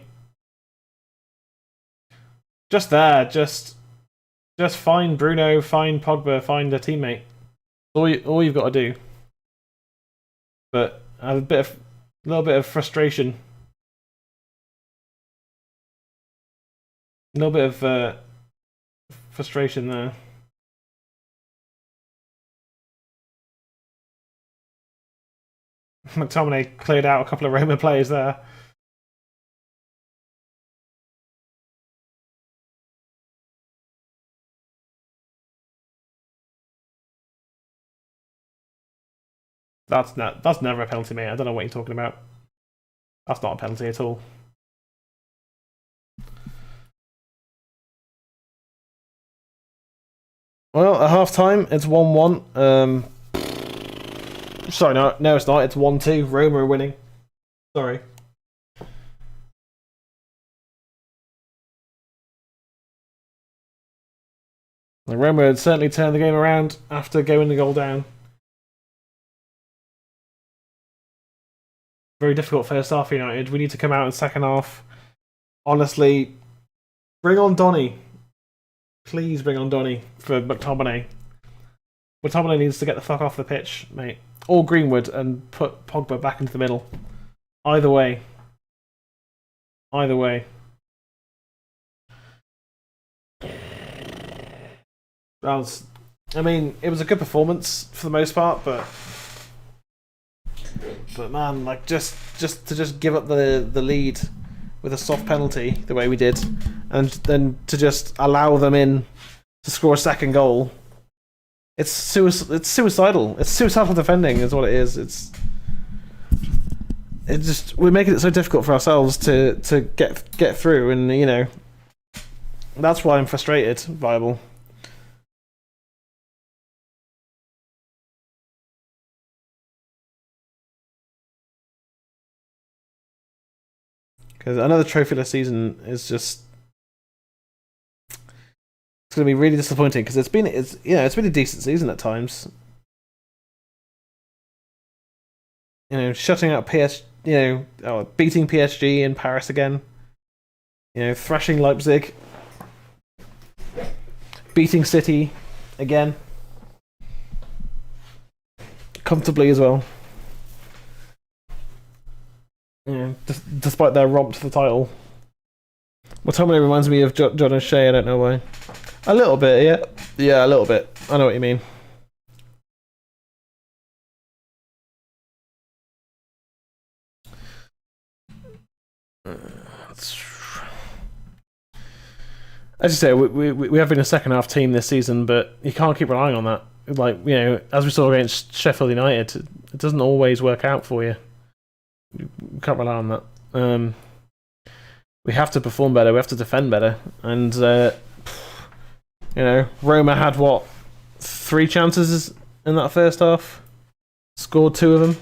Just there, just find Bruno, find Pogba, find a teammate. All you've got to do. But a little bit of frustration. A little bit of frustration there. McTominay cleared out a couple of Roma players there. That's never a penalty, mate. I don't know what you're talking about. That's not a penalty at all. Well, at half time, it's 1-1. Sorry, no, it's not. It's 1-2. Roma are winning. Sorry. Roma had certainly turned the game around after going the goal down. Very difficult first half for United. We need to come out in second half. Honestly, bring on Donny. Please bring on Donny for McTominay. McTominay needs to get the fuck off the pitch, mate. Or Greenwood and put Pogba back into the middle. Either way. Either way. I mean, it was a good performance for the most part, but man, like just to give up the lead with a soft penalty the way we did, and then to just allow them in to score a second goal. It's suicidal. It's suicidal defending is what it is. We're making it so difficult for ourselves to get through, and that's why I'm frustrated, Viable. Because another trophyless season is just, it's going to be really disappointing, because it's been a decent season at times. Shutting out beating PSG in Paris again. Thrashing Leipzig. Beating City again. Comfortably as well. Despite their romp to the title. McTominay reminds me of John O'Shea, I don't know why. A little bit, yeah. Yeah, a little bit. I know what you mean. As you say, we have been a second half team this season, but you can't keep relying on that. As we saw against Sheffield United, it doesn't always work out for you. You can't rely on that. We have to perform better. We have to defend better. And Roma had 3 chances in that first half. Scored 2 of them.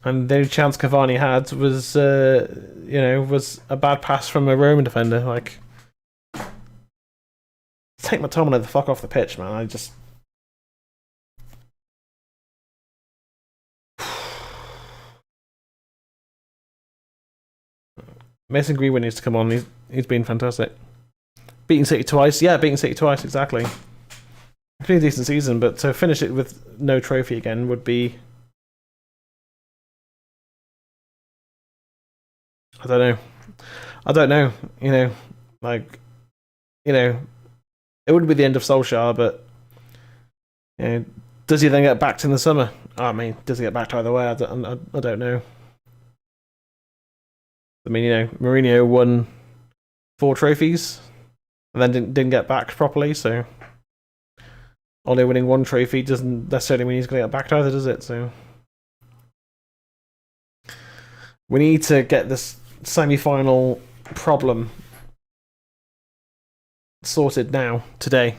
And the only chance Cavani had was a bad pass from a Roman defender. Take McTominay the fuck off the pitch, man. Mason Greenwood needs to come on. He's been fantastic. Beating City twice. Yeah, beating City twice, exactly. It's been a decent season, but to finish it with no trophy again would be... I don't know. It wouldn't be the end of Solskjaer, but does he then get backed in the summer? I mean, does he get backed either way? I don't know. I mean, Mourinho won 4 trophies and then didn't get backed properly, so Ole winning 1 trophy doesn't necessarily mean he's going to get backed either, does it? So we need to get this semi-final problem sorted now, today.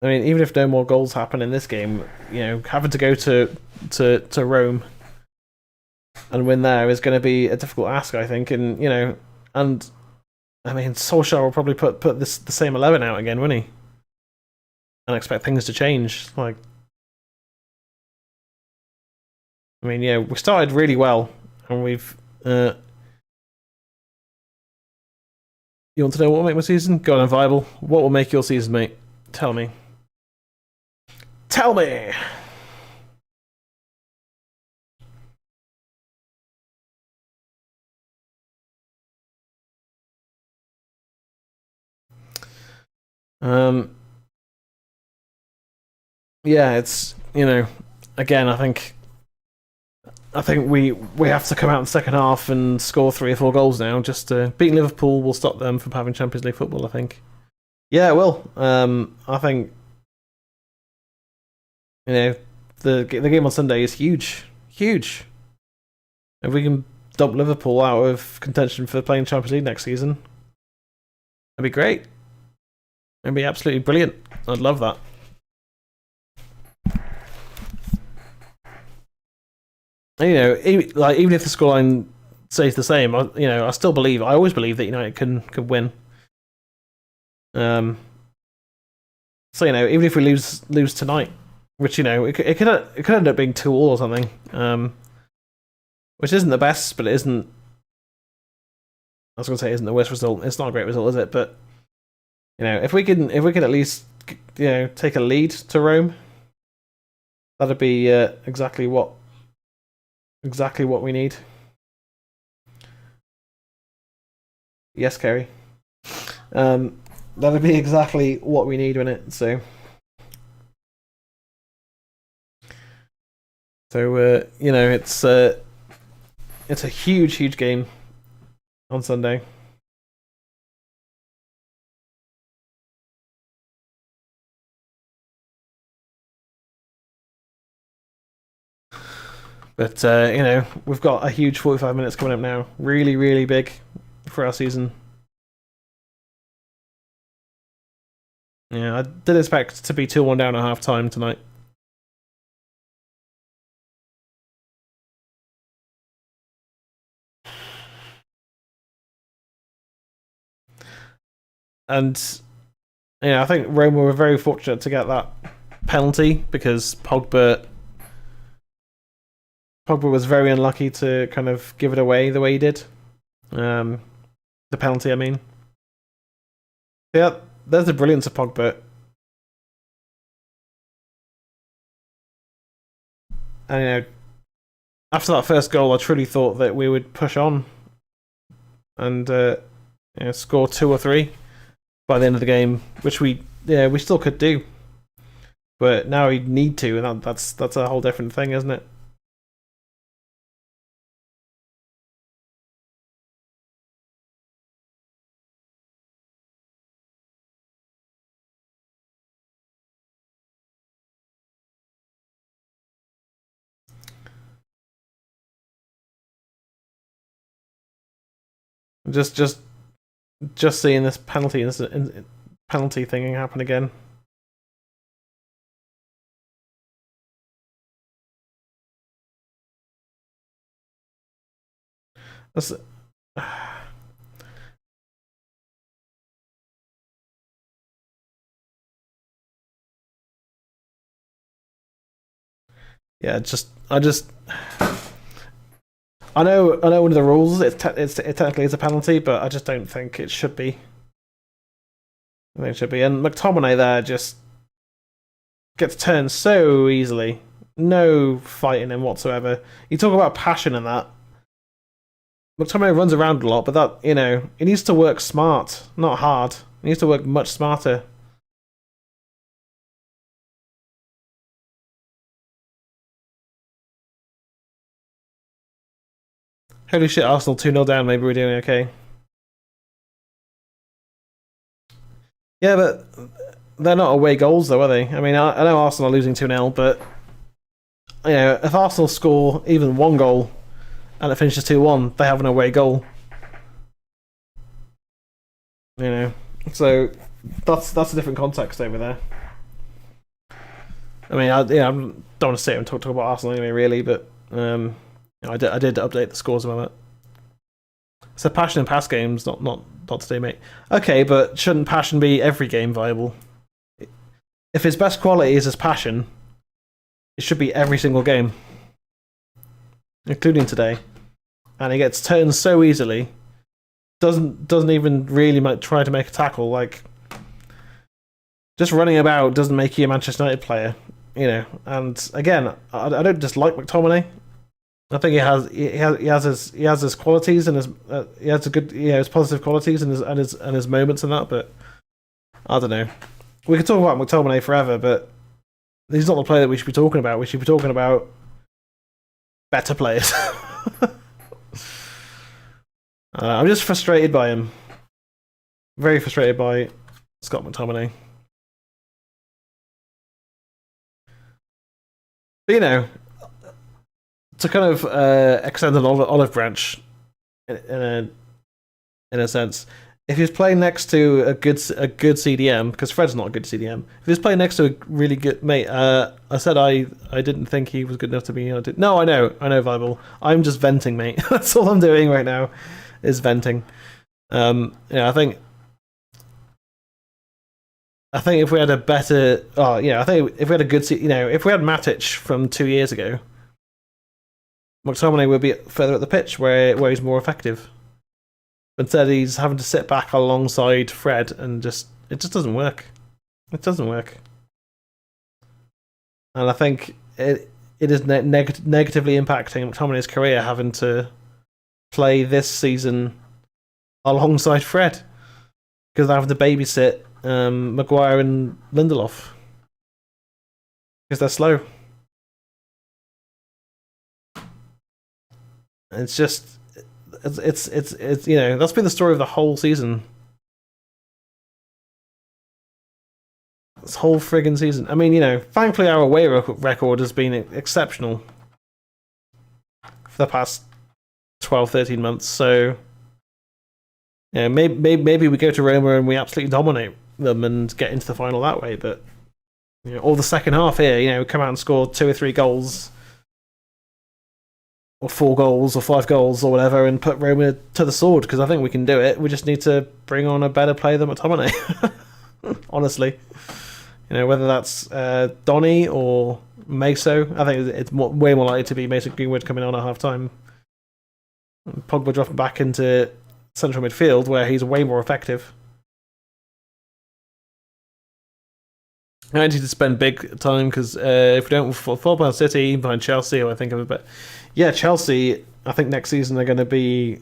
I mean, even if no more goals happen in this game, having to go to Rome and win there is going to be a difficult ask, I think. And I mean, Solskjaer will probably put the same 11 out again, won't he? And expect things to change. I mean, we started really well, and we've. You want to know what will make my season? Go on, Viable. What will make your season, mate? Tell me. Tell me! Yeah, it's again, I think we have to come out in the second half and score 3 or 4 goals now. Just beating Liverpool will stop them from having Champions League football, I think. Yeah, it will. I think the game on Sunday is huge. If we can dump Liverpool out of contention for playing Champions League next season, that'd be great. It'd be absolutely brilliant. I'd love that. And, even if the scoreline stays the same. I still believe. I always believe that United can win. So even if we lose tonight, which it could end up being 2-2 or something, which isn't the best, but it isn't. I was going to say it isn't the worst result. It's not a great result, is it? But if we can at least take a lead to Rome, that'd be exactly what we need. Yes, Kerry. That'd be exactly what we need in it. So it's a huge game on Sunday. But we've got a huge 45 minutes coming up now. Really, really big for our season. Yeah, I did expect to be 2-1 down at half time tonight. And I think Roma were very fortunate to get that penalty because Pogba was very unlucky to kind of give it away the way he did. The penalty, I mean. Yeah, there's the brilliance of Pogba. And after that first goal, I truly thought that we would push on and score 2 or 3 by the end of the game, which we still could do. But now we need to, and that's a whole different thing, isn't it? Just seeing this penalty thing happen again. That's yeah, I know one of the rules. It technically is a penalty, but I just don't think it should be. I think it should be. And McTominay there just gets turned so easily. No fight in him whatsoever. You talk about passion and that. McTominay runs around a lot, but that he needs to work smart, not hard. He needs to work much smarter. Holy shit, Arsenal 2-0 down, maybe we're doing okay. Yeah, but they're not away goals though, are they? I mean, I know Arsenal are losing 2-0, but if Arsenal score even 1 goal and it finishes 2-1, they have an away goal. So that's a different context over there. I mean, I don't want to sit and talk about Arsenal anyway, really, but I did update the scores about that. So passion in past games, not today, mate. Okay, but shouldn't passion be every game viable? If his best quality is his passion, it should be every single game, including today. And he gets turned so easily. Doesn't even really try to make a tackle. Like, just running about doesn't make you a Manchester United player, And again, I don't dislike McTominay. I think he has his qualities and he has a good his positive qualities and his moments and that. But I don't know. We could talk about McTominay forever, but he's not the player that we should be talking about. We should be talking about better players. I'm just frustrated by him. Very frustrated by Scott McTominay. But to kind of extend an olive branch in a sense, if he's playing next to a good CDM, because Fred's not a good CDM. If he's playing next to a really good mate, I said I didn't think he was good enough to be. No, I know, Viable. I'm just venting, mate. That's all I'm doing right now, is venting. I think if we had a better, I think if we had a good, if we had Matic from 2 years ago, McTominay would be further up the pitch where he's more effective. Instead, he's having to sit back alongside Fred, and it just doesn't work. It doesn't work. And I think it is negatively impacting McTominay's career, having to play this season alongside Fred, because they're having to babysit Maguire and Lindelof because they're slow. It's just it's that's been the story of the whole season. This whole friggin' season. I mean, thankfully our away record has been exceptional for the past 12, 13 months. So, maybe we go to Roma and we absolutely dominate them and get into the final that way. But all the second half here, we come out and score 2 or 3 goals, or 4 goals, or 5 goals, or whatever, and put Roma to the sword, because I think we can do it. We just need to bring on a better player than McTominay. Honestly. Whether that's Donny or Meso, I think it's way more likely to be Mason Greenwood coming on at half time. Pogba dropping back into central midfield, where he's way more effective. I need to spend big time, because if we don't fall behind City, behind Chelsea, or I think of it, but yeah, Chelsea, I think next season they're going to be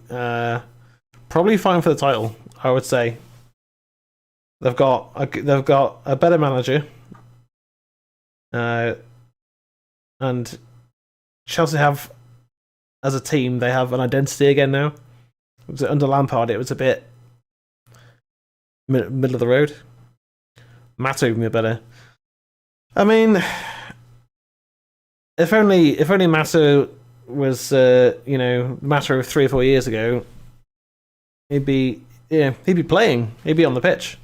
probably fighting for the title, I would say. They've got a better manager, and Chelsea have, as a team, they have an identity again now. Under Lampard, it was a bit middle of the road. Mata even better. I mean, if only Mata was matter of 3 or 4 years ago, he'd be playing, he'd be on the pitch.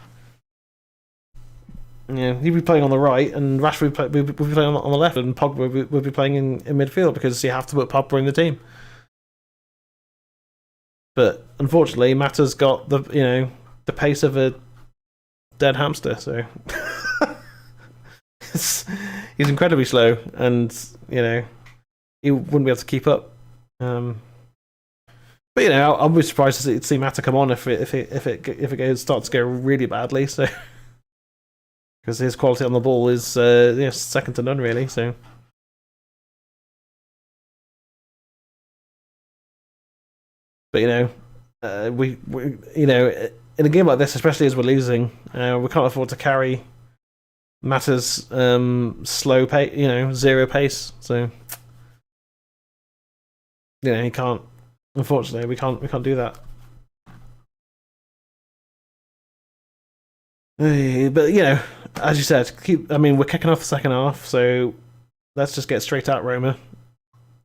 He'd be playing on the right, and Rashford would be playing on the left, and Pogba would be playing in midfield, because you have to put Pogba in the team. But unfortunately, Mata's got the pace of a dead hamster, so he's incredibly slow, and he wouldn't be able to keep up. But I'll be surprised to see Mata come on if it starts to go really badly. So. Because his quality on the ball is second to none, really. So, but we in a game like this, especially as we're losing, we can't afford to carry Mata's slow pace, 0 pace. So, he can't. Unfortunately, we can't do that. But as you said, we're kicking off the second half, so let's just get straight at Roma.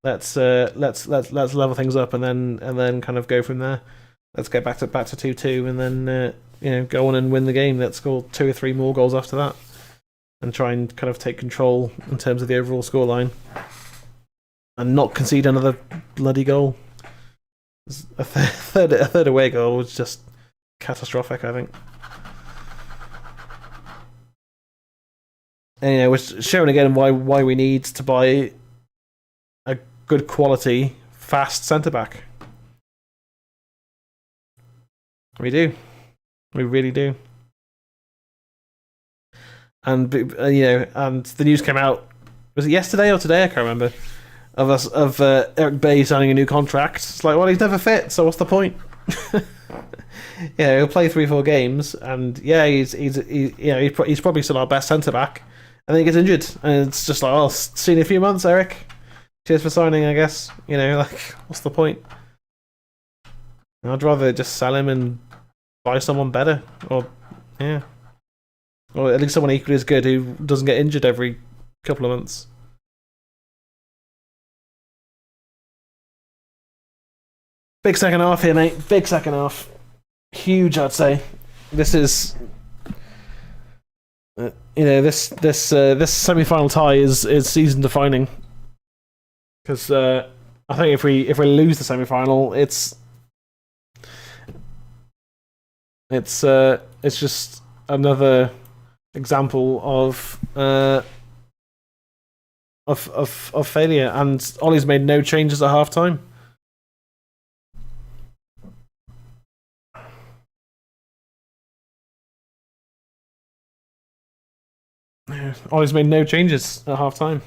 Let's level things up, and then kind of go from there. Let's get back to 2-2, and then go on and win the game. Let's score 2 or 3 more goals after that, and try and kind of take control in terms of the overall scoreline, and not concede another bloody goal. A third away goal was just catastrophic, I think. And we're showing again why we need to buy a good quality, fast centre back. We do, we really do. And and the news came out. Was it yesterday or today? I can't remember. Of Eric Bailly signing a new contract. It's like, well, he's never fit, so what's the point? He'll play 3-4 games, and he's probably still our best centre back. And then he gets injured, and it's just like, oh, see you in a few months, Eric. Cheers for signing, I guess. What's the point? I'd rather just sell him and buy someone better, or at least someone equally as good who doesn't get injured every couple of months. Big second half here, mate. Big second half. huge, I'd say. This is, this semi-final tie is season defining, because I think if we lose the semi-final, it's just another example of failure. And Ollie's made no changes at half time. Ollie's made no changes at half time.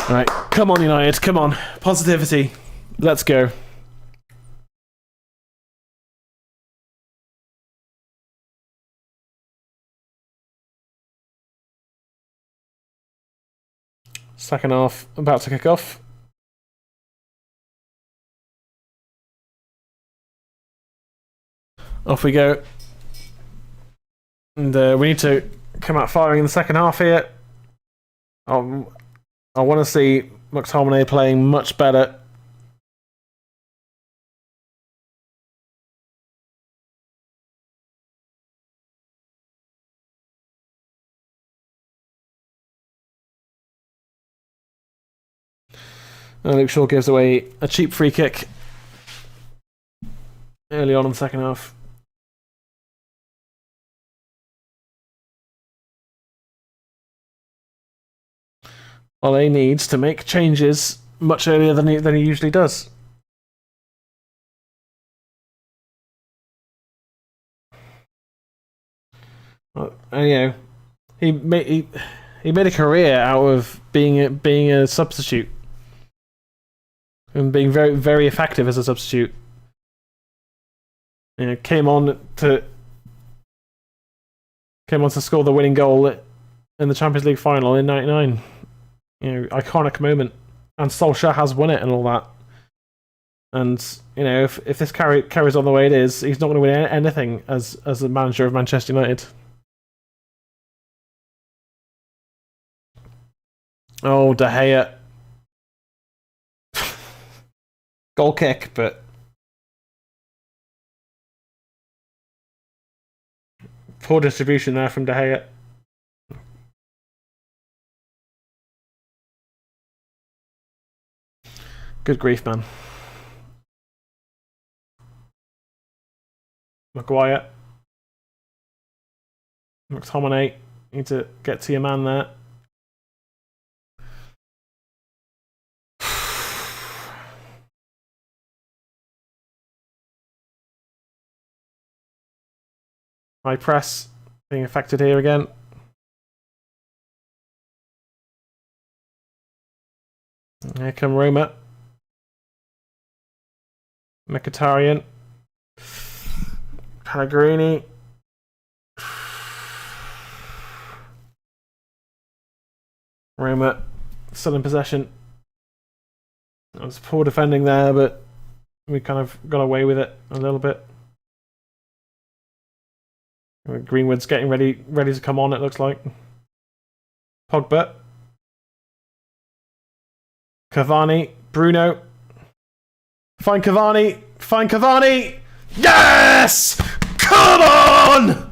Right, come on, United, come on. Positivity. Let's go. Second half about to kick off. Off we go. And we need to come out firing in the second half here. I want to see McTominay playing much better. Luke Shaw gives away a cheap free kick early on in the second half. Ole needs to make changes much earlier than he usually does. He made a career out of being a substitute and being very, very effective as a substitute. Came on to score the winning goal in the Champions League final in '99. Iconic moment, and Solskjaer has won it and all that. And if this carries on the way it is, he's not going to win anything as the manager of Manchester United. Oh, De Gea. Goal kick, but poor distribution there from De Gea. Good grief, man. Maguire. McTominay. Need to get to your man there. High press being affected here again. Here come Roma. Mkhitaryan. Pellegrini. Roma still in possession. It was poor defending there, but we kind of got away with it a little bit. Greenwood's getting ready to come on, it looks like. Pogba. Cavani. Bruno. Find Cavani! Yes! Come on!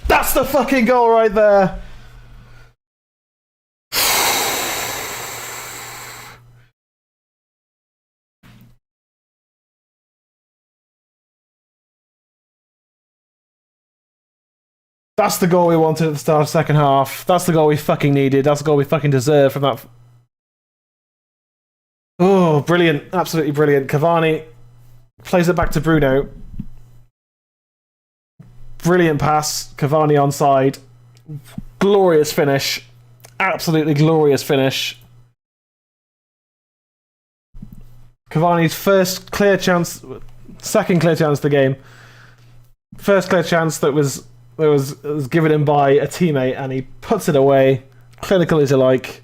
That's the fucking goal right there! That's the goal we wanted at the start of the second half. That's the goal we fucking needed. That's the goal we fucking deserved from that. Oh, brilliant. Absolutely brilliant. Cavani plays it back to Bruno. Brilliant pass. Cavani onside. Glorious finish. Absolutely glorious finish. Cavani's first clear chance, second clear chance of the game. First clear chance that was given him by a teammate, and he puts it away. Clinical as you like.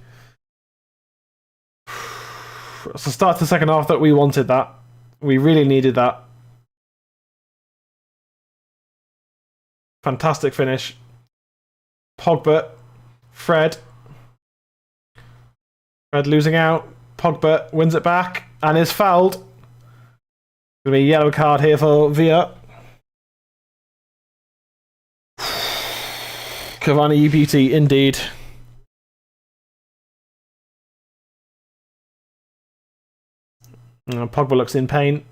So start the second half that we wanted that. We really needed that. Fantastic finish. Pogba. Fred. Fred losing out. Pogba wins it back and is fouled. Going to be a yellow card here for Villa. Cavani, you beauty, indeed. Pogba looks in pain.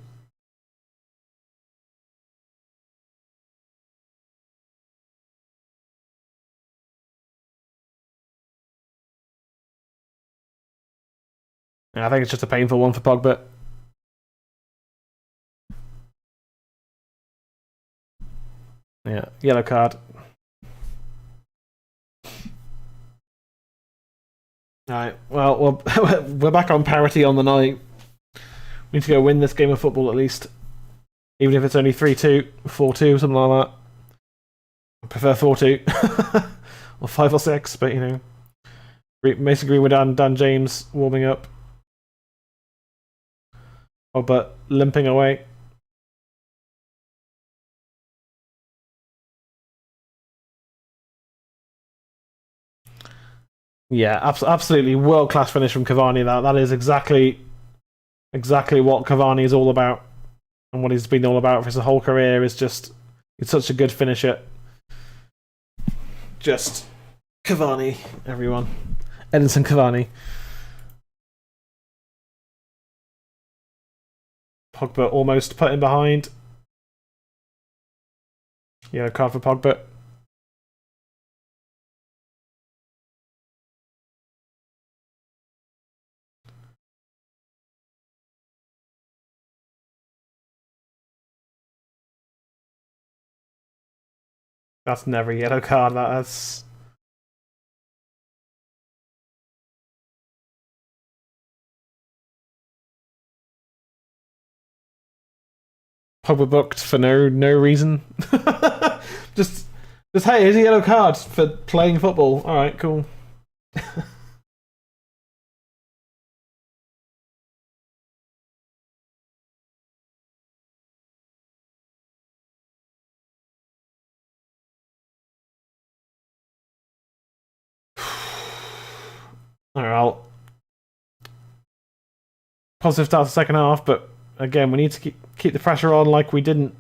I think it's just a painful one for Pogba. Yeah, yellow card. Alright, well, we're back on parity on the night. We need to go win this game of football at least. Even if it's only 3-2, 4-2, something like that. I prefer 4-2. Or 5 or 6, but you know. Mason Greenwood and Dan James warming up. Oh, but limping away. Yeah, absolutely world-class finish from Cavani. That is exactly what Cavani is all about, and what he's been all about for his whole career. Is just he's such a good finisher. Just Cavani, everyone. Edinson Cavani. Pogba almost put him behind. Yeah, card for Pogba. That's never a yellow card. That's Pogba booked for no reason. just hey, here's a yellow card for playing football. All right, cool. All right, I'll positive start to the second half, but again, we need to keep the pressure on like we didn't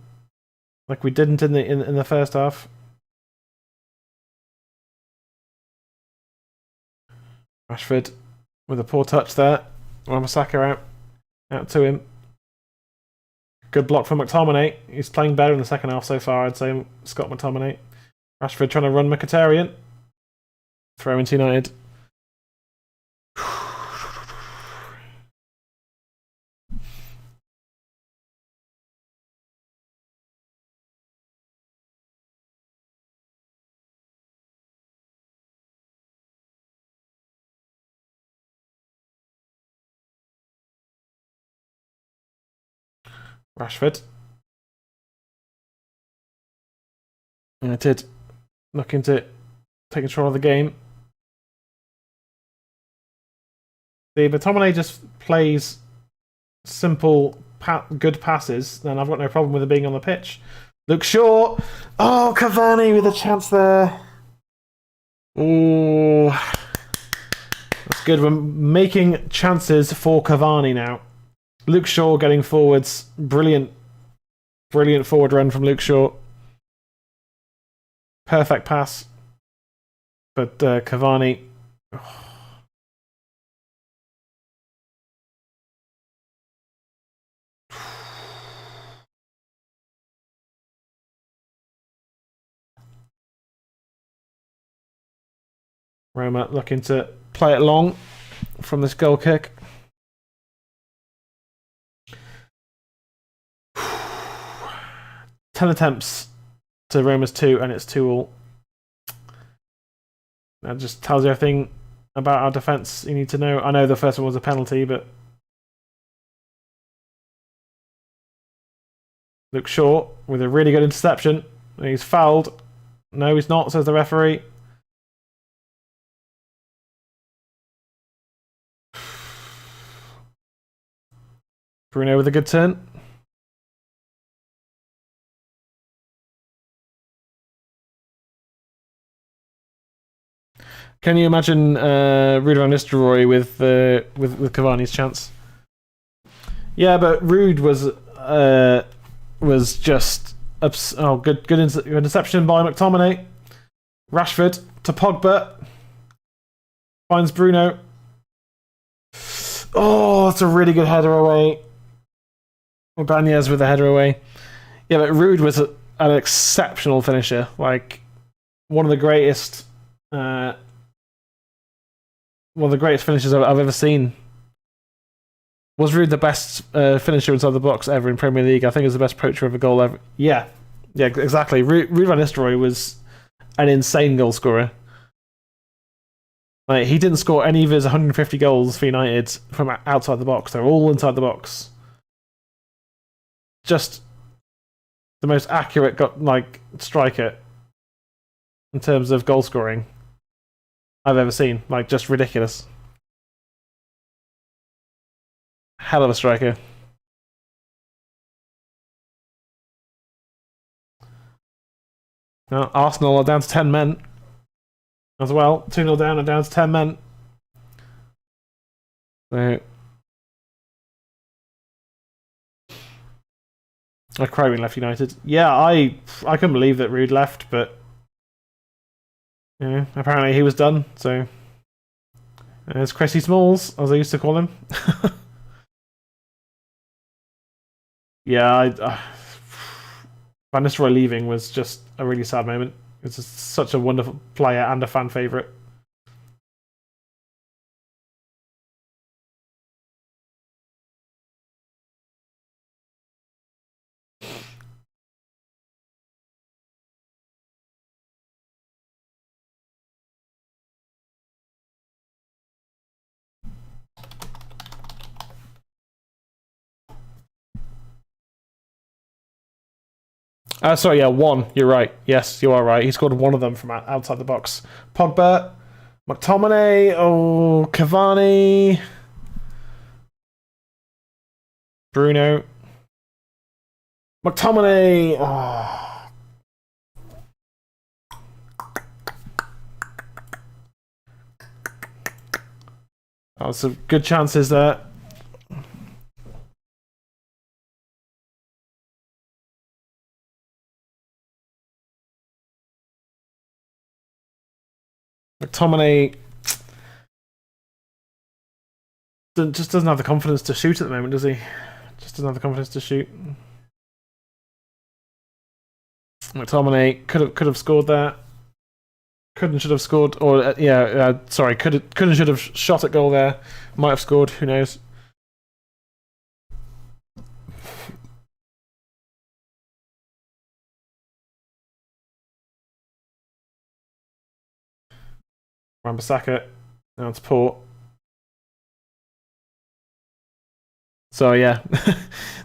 in the first half. Rashford with a poor touch there. Ramasaka out to him. Good block from McTominay. He's playing better in the second half so far, I'd say. Scott McTominay. Rashford trying to run Mkhitaryan. Throw into United. Rashford. United looking to take control of the game. But McTominay just plays simple, good passes, then I've got no problem with it being on the pitch. Luke Shaw. Oh, Cavani with a chance there. Oh, that's good. We're making chances for Cavani now. Luke Shaw getting forwards. Brilliant forward run from Luke Shaw. Perfect pass. But Cavani. Oh. Roma looking to play it long from this goal kick. Ten attempts to Roma's 2, and it's 2-2. That just tells you everything about our defence you need to know. I know the first one was a penalty, but Luke Shaw with a really good interception. He's fouled. No, he's not, says the referee. Bruno with a good turn. Can you imagine Ruud van Nistelrooy with Cavani's chance? Yeah, but Ruud was just good interception by McTominay. Rashford to Pogba. Finds Bruno. Oh, that's a really good header away. Ibanez with the header away. Yeah, but Ruud was an exceptional finisher. Like, one of the greatest finishers I've ever seen. Was Ruud the best finisher inside the box ever in Premier League? I think he was the best poacher of a goal ever. Yeah, exactly. Ruud van Nistelrooy was an insane goal scorer. Like, he didn't score any of his 150 goals for United from outside the box. They're all inside the box. Just the most accurate striker in terms of goal scoring I've ever seen. Like, just ridiculous. Hell of a striker. Now, Arsenal are down to 10 men as well. 2-0 down and down to 10 men. So, I cry when left United. Yeah, I couldn't believe that Ruud left, but apparently he was done. So there's Cressy Smalls, as I used to call him. Yeah, Van Nistelrooy leaving was just a really sad moment. It's just such a wonderful player and a fan favourite. Sorry, yeah, one. You're right. Yes, you are right. He scored one of them from outside the box. Pogba, McTominay, Cavani, Bruno, McTominay. Oh. Some good chances there. McTominay just doesn't have the confidence to shoot at the moment, does he? Just doesn't have the confidence to shoot. McTominay could have scored there. Should have scored, or sorry, should have shot at goal there. Might have scored. Who knows? Wan-Bissaka. Now it's Port. So yeah,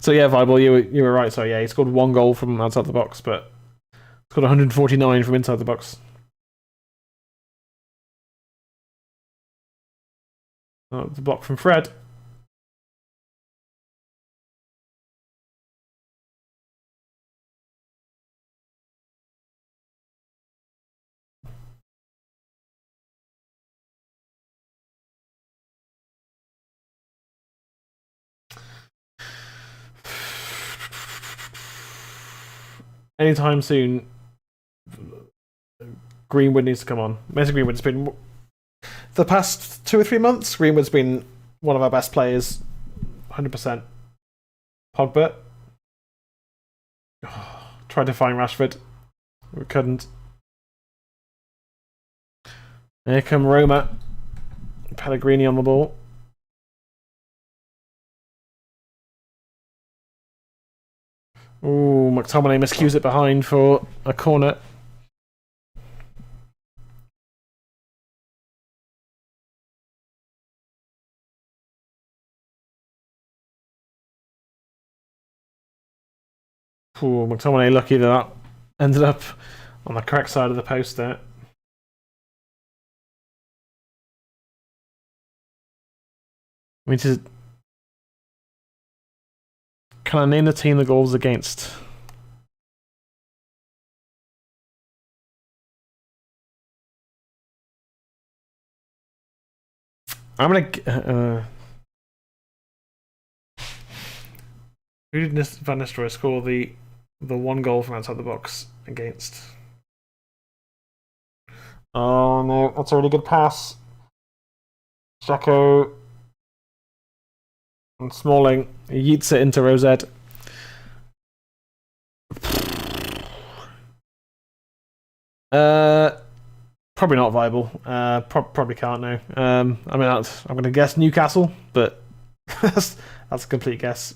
Viable, you were right. So yeah, he scored one goal from outside the box, but scored 149 from inside the box. The block from Fred. Anytime soon, Greenwood needs to come on. Mason Greenwood's been, the past 2 or 3 months, Greenwood's been one of our best players, 100%. Pogba. Tried to find Rashford. We couldn't. Here come Roma. Pellegrini on the ball. Ooh, McTominay miscues it behind for a corner. Ooh, McTominay lucky that ended up on the correct side of the post there. Can I name the team the goals against? I'm gonna. Who did Van Nistelrooy score the one goal from outside the box against? Oh no, that's a really good pass. Jacko and Smalling yeets it into Rosette. Probably not viable. Probably can't know. I mean, I'm going to guess Newcastle, but that's a complete guess.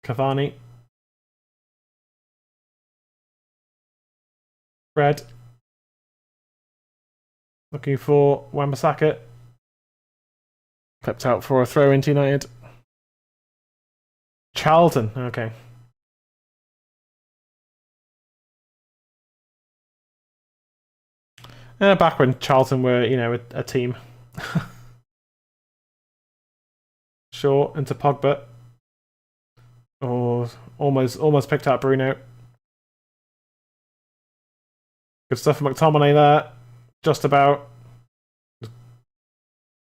Cavani. Fred. Looking for Wan-Bissaka. Clipped out for a throw into United. Charlton, okay. Back when Charlton were, a team. Short into Pogba. Oh, almost picked out Bruno. Good stuff from McTominay there. Just about.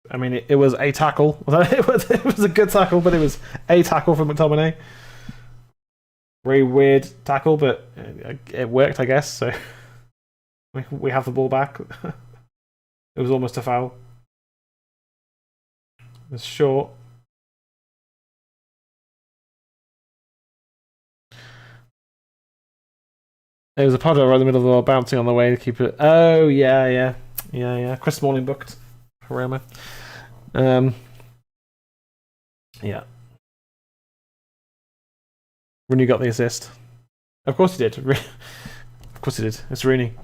I mean, it was a tackle. It was a good tackle, but it was a tackle from McTominay. Very weird tackle, but it worked, I guess. So we have the ball back. It was almost a foul. It's short. There was a Podger right in the middle of the ball, bouncing on the way to keep it. Oh, yeah. Chris Smalling booked for Roma. Yeah. Rooney got the assist. Of course he did. Of course he did. It's Rooney.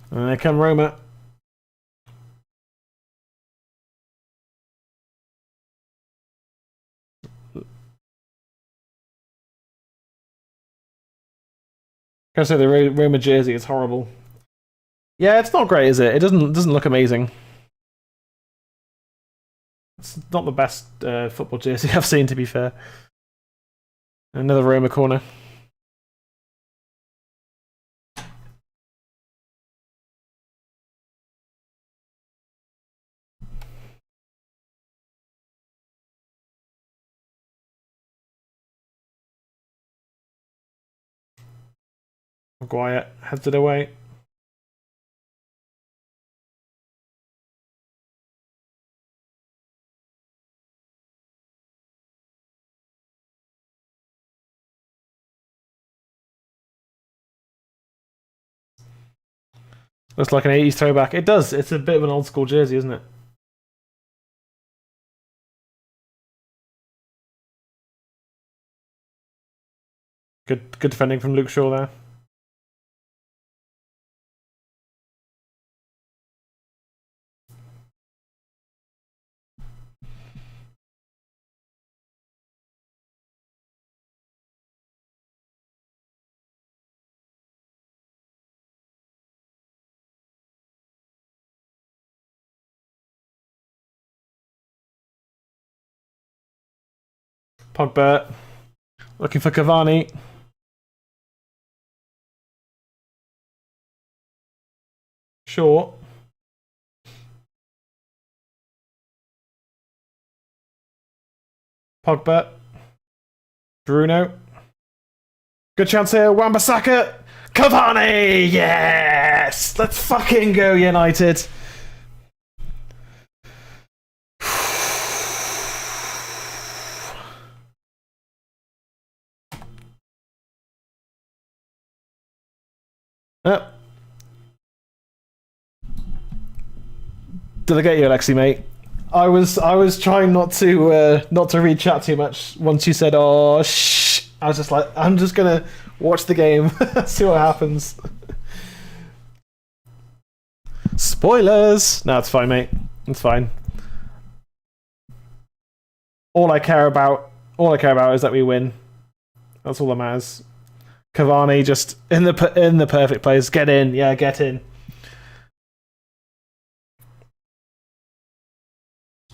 And there come Roma. I say the Roma jersey is horrible. Yeah, it's not great, is it? It doesn't look amazing. It's not the best football jersey I've seen, to be fair. Another Roma corner. Maguire heads it away. Looks like an 80s throwback. It does. It's a bit of an old school jersey, isn't it? Good defending from Luke Shaw there. Pogba looking for Cavani. Short. Pogba. Bruno. Good chance here. Wan-Bissaka. Cavani! Yes! Let's fucking go, United. Did I get you, Alexi, mate? I was trying not to read chat too much. Once you said, "Oh shh," I was just like, I'm just gonna watch the game, see what happens. Spoilers. No, it's fine, mate. It's fine. all I care about is that we win. That's all that matters. Cavani just in the perfect place. Get in, yeah, get in.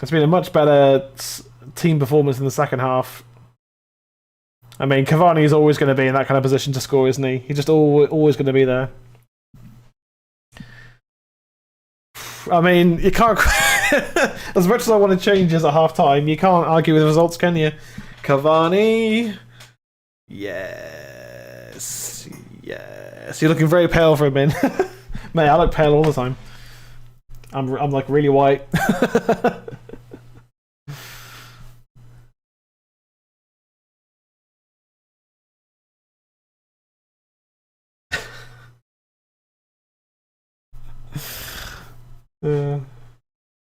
It's been a much better team performance in the second half. I mean, Cavani is always going to be in that kind of position to score, isn't he? He's just always going to be there. I mean, you can't. As much as I want to change as at half time, you can't argue with the results, can you? Cavani. Yes. You're looking very pale for a min. Mate, I look pale all the time. I'm like really white.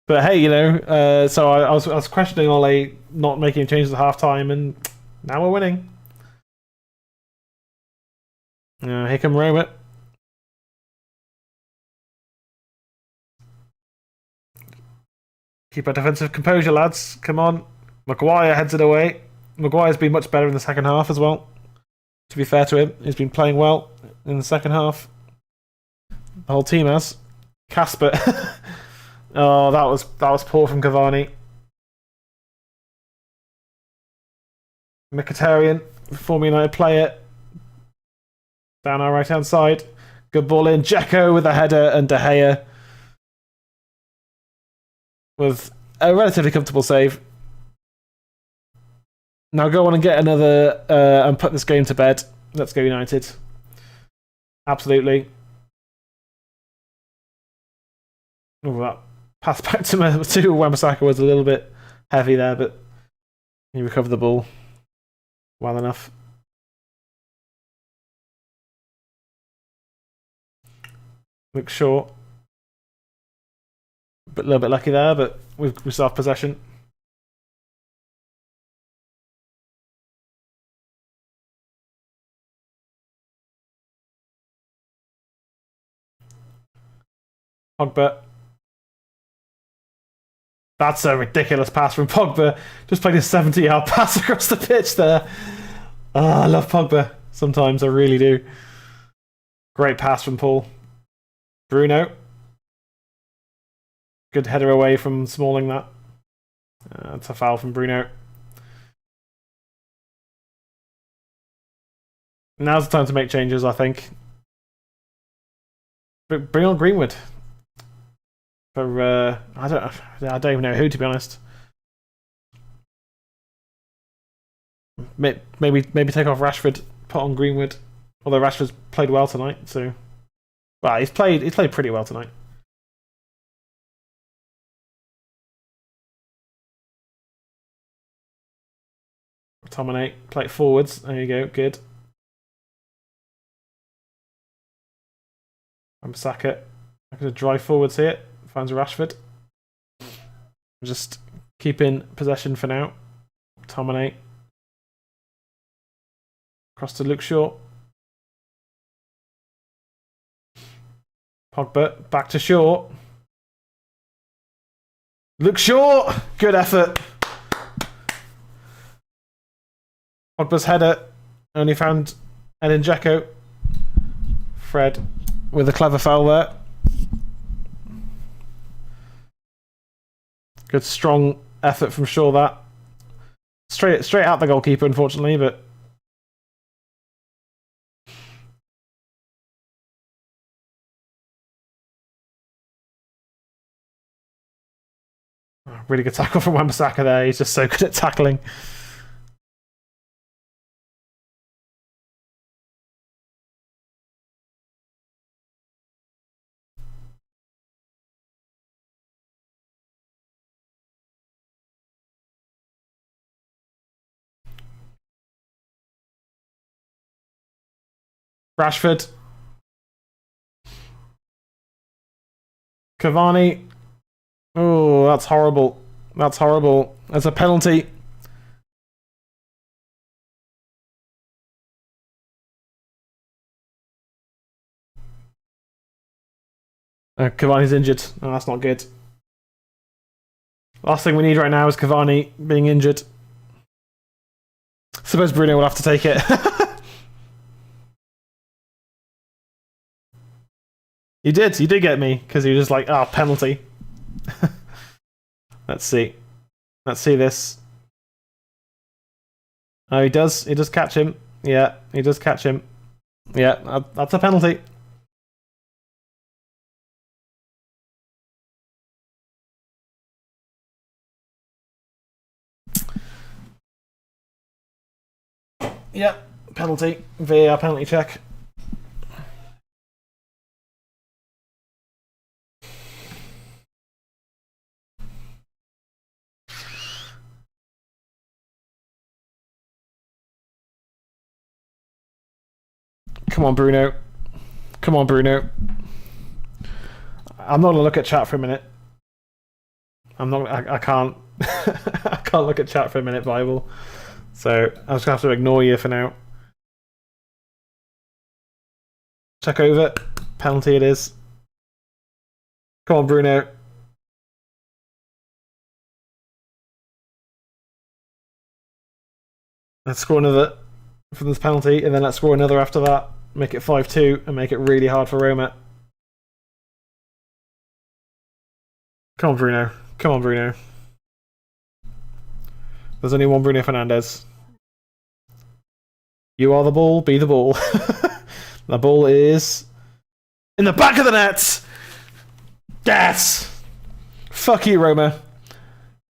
But hey, you know, so I was questioning Ole not making changes at half time, and now we're winning. Here come Roma. Keep our defensive composure, lads. Come on. Maguire heads it away. Maguire's been much better in the second half as well. To be fair to him, he's been playing well in the second half. The whole team has. Casper. Oh, that was poor from Cavani. Mkhitaryan, former United player. Down our right-hand side. Good ball in. Dzeko with a header, and De Gea with a relatively comfortable save. Now go on and get another and put this game to bed. Let's go United. Absolutely. Oh, that pass back to Wan-Bissaka was a little bit heavy there, but he recovered the ball well enough. Looks short. But a little bit lucky there, but we still have possession. Pogba. That's a ridiculous pass from Pogba. Just played a 70-yard pass across the pitch there. Oh, I love Pogba. Sometimes I really do. Great pass from Paul. Bruno. Good header away from Smalling, that. It's a foul from Bruno. Now's the time to make changes, I think. But bring on Greenwood. For I don't even know who, to be honest. Maybe take off Rashford, put on Greenwood. Although Rashford's played well tonight, so well, he's played pretty well tonight. Tominate, play it forwards. There you go, good. Wan-Bissaka. I'm going to drive forwards here. Finds Rashford. Just keep in possession for now. Tominate. Cross to Luke Shaw. Pogba, back to Shaw. Luke Shaw! Good effort. Pogba's header only found Edin Dzeko. Fred with a clever foul there. Good strong effort from Shaw, that. Straight out the goalkeeper, unfortunately, but really good tackle from Wan-Bissaka there. He's just so good at tackling. Rashford. Cavani. Oh, that's horrible. That's horrible. That's a penalty. Cavani's injured. Oh, that's not good. Last thing we need right now is Cavani being injured. suppose Bruno will have to take it. You did get me, because you were just like, penalty. Let's see this. Oh, he does catch him. Yeah, he does catch him. Yeah, that's a penalty. Yeah, penalty. VAR penalty check. Come on, Bruno. Come on, Bruno. I'm not gonna look at chat for a minute. I can't. I can't look at chat for a minute, Bible. So I'm just gonna have to ignore you for now. Check over. Penalty it is. Come on, Bruno. Let's score another from this penalty, and then let's score another after that. Make it 5-2 and make it really hard for Roma. Come on, Bruno. Come on, Bruno. There's only one Bruno Fernandes. You are the ball, be the ball. The ball is in the back of the net! Yes! Fuck you, Roma.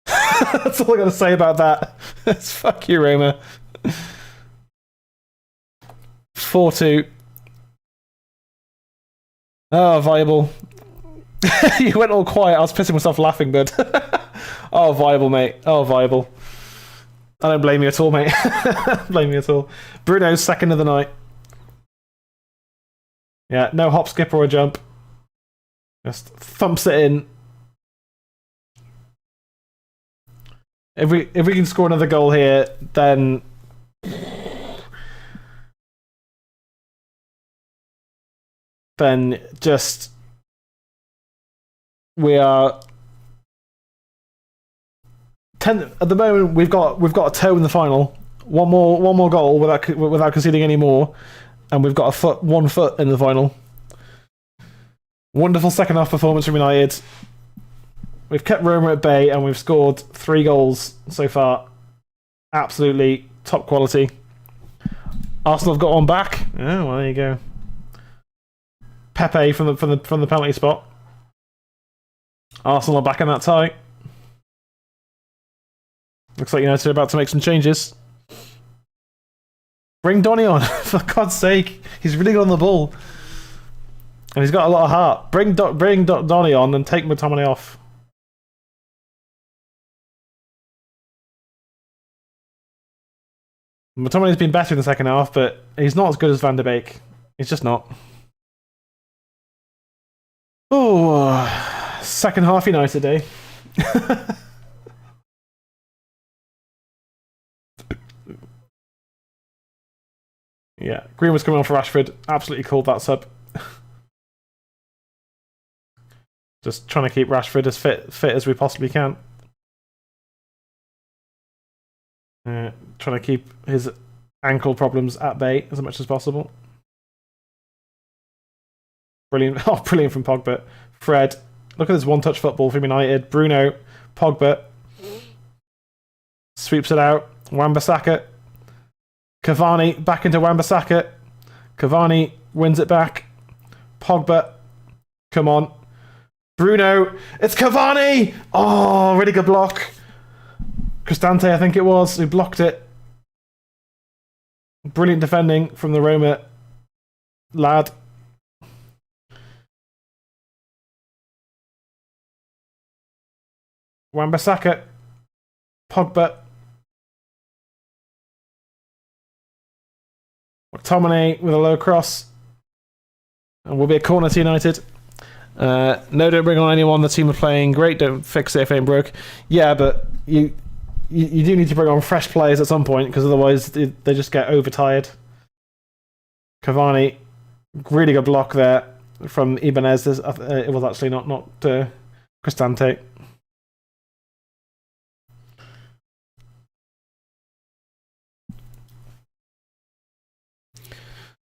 That's all I gotta say about that. It's fuck you, Roma. 4-2. Oh, viable. You went all quiet. I was pissing myself laughing, bud. Oh, viable, mate. Oh, viable. I don't blame you at all, mate. Blame you at all. Bruno's second of the night. Yeah, no hop, skip, or a jump. Just thumps it in. If we can score another goal here, then just we are 10 at the moment. We've got a toe in the final. One more goal without conceding any more, and we've got 1 foot in the final. Wonderful second half performance from United. We've kept Roma at bay and we've scored 3 goals so far. Absolutely top quality. Arsenal have got one back. Oh, well, there you go. Pepe from the penalty spot. Arsenal are back in that tie. Looks like United are about to make some changes. Bring Donny on, for God's sake. He's really good on the ball. And he's got a lot of heart. Bring Donny on and take McTominay off. McTominay's been better in the second half, but he's not as good as Van de Beek. He's just not. Oh, second half United, eh? Yeah, Green was coming on for Rashford. Absolutely called that sub. Just trying to keep Rashford as fit as we possibly can. Trying to keep his ankle problems at bay as much as possible. Brilliant. Oh, brilliant from Pogba. Fred. Look at this one-touch football from United. Bruno. Pogba. Sweeps it out. Wan-Bissaka. Cavani back into Wan-Bissaka. Cavani wins it back. Pogba. Come on. Bruno. It's Cavani! Oh, really good block. Cristante, I think it was, who blocked it. Brilliant defending from the Roma lad. Wan-Bissaka. Pogba. McTominay with a low cross. And will be a corner to United. No, don't bring on anyone. The team are playing great. Don't fix it if it ain't broke. Yeah, but you do need to bring on fresh players at some point, because otherwise they just get overtired. Cavani, really good block there from Ibanez. It was actually not Cristante.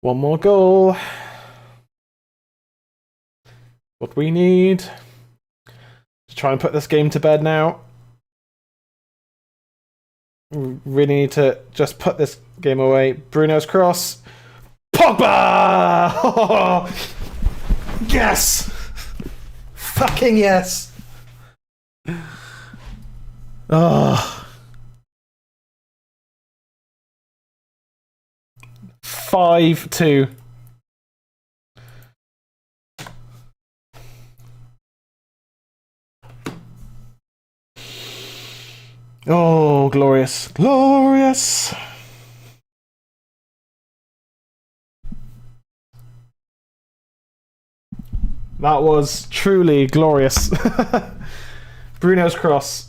One more goal. What we need to try and put this game to bed now. We really need to just put this game away. Bruno's cross. Pogba! Yes! Fucking yes! Oh. 5-2. Oh, glorious. Glorious! That was truly glorious. Bruno's cross.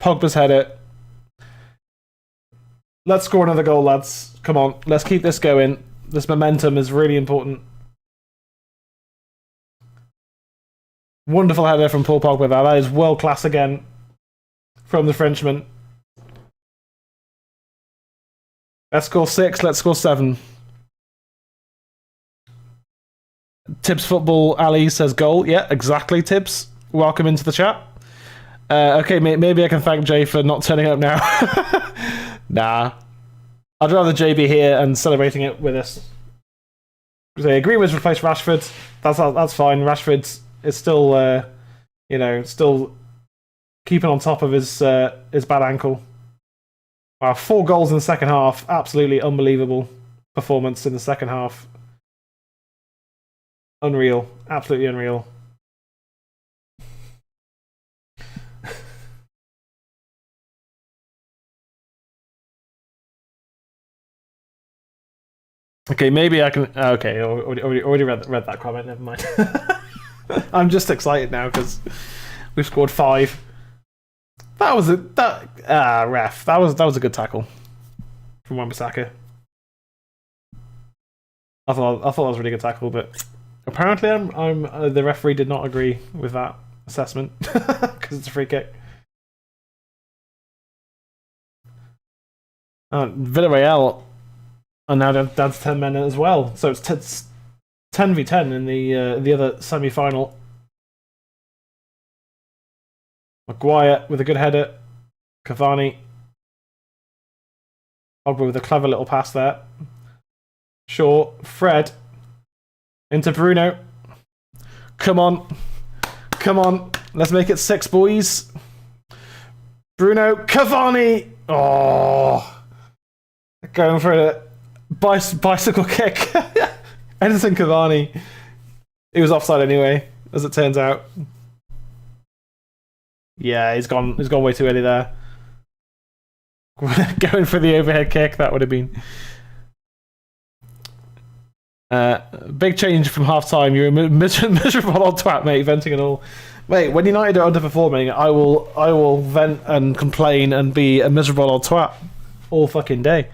Pogba's header. Let's score another goal, lads. Come on, let's keep this going. This momentum is really important. Wonderful header from Paul Pogba there. That is world class again from the Frenchman. Let's score 6, let's score 7. Tibbs Football Ali says goal. Yeah, exactly, Tibbs. Welcome into the chat. Okay, maybe I can thank Jay for not turning up now. Nah. I'd rather Jay be here and celebrating it with us. So, Greenwood's replaced Rashford. That's fine. Rashford is still, still keeping on top of his bad ankle. Wow, 4 goals in the second half. Absolutely unbelievable performance in the second half. Unreal. Absolutely unreal. Okay, maybe I can... Okay, I already read that comment, never mind. I'm just excited now because we've scored 5. That was ref. That was a good tackle from Wan-Bissaka. I thought that was a really good tackle, but apparently the referee did not agree with that assessment because it's a free kick. Villarreal are now down to 10 men as well, so it's 10v10 in the other semi-final. Maguire with a good header. Cavani. Pogba with a clever little pass there. Shaw. Fred. Into Bruno. Come on. Come on. Let's make it 6, boys. Bruno. Cavani. Oh. Going for a bicycle kick. Edison Cavani. He was offside anyway, as it turns out. Yeah, he's gone way too early there. Going for the overhead kick, that would have been... big change from half-time. You're a miserable old twat, mate, venting and all. Mate, when United are underperforming, I will vent and complain and be a miserable old twat all fucking day.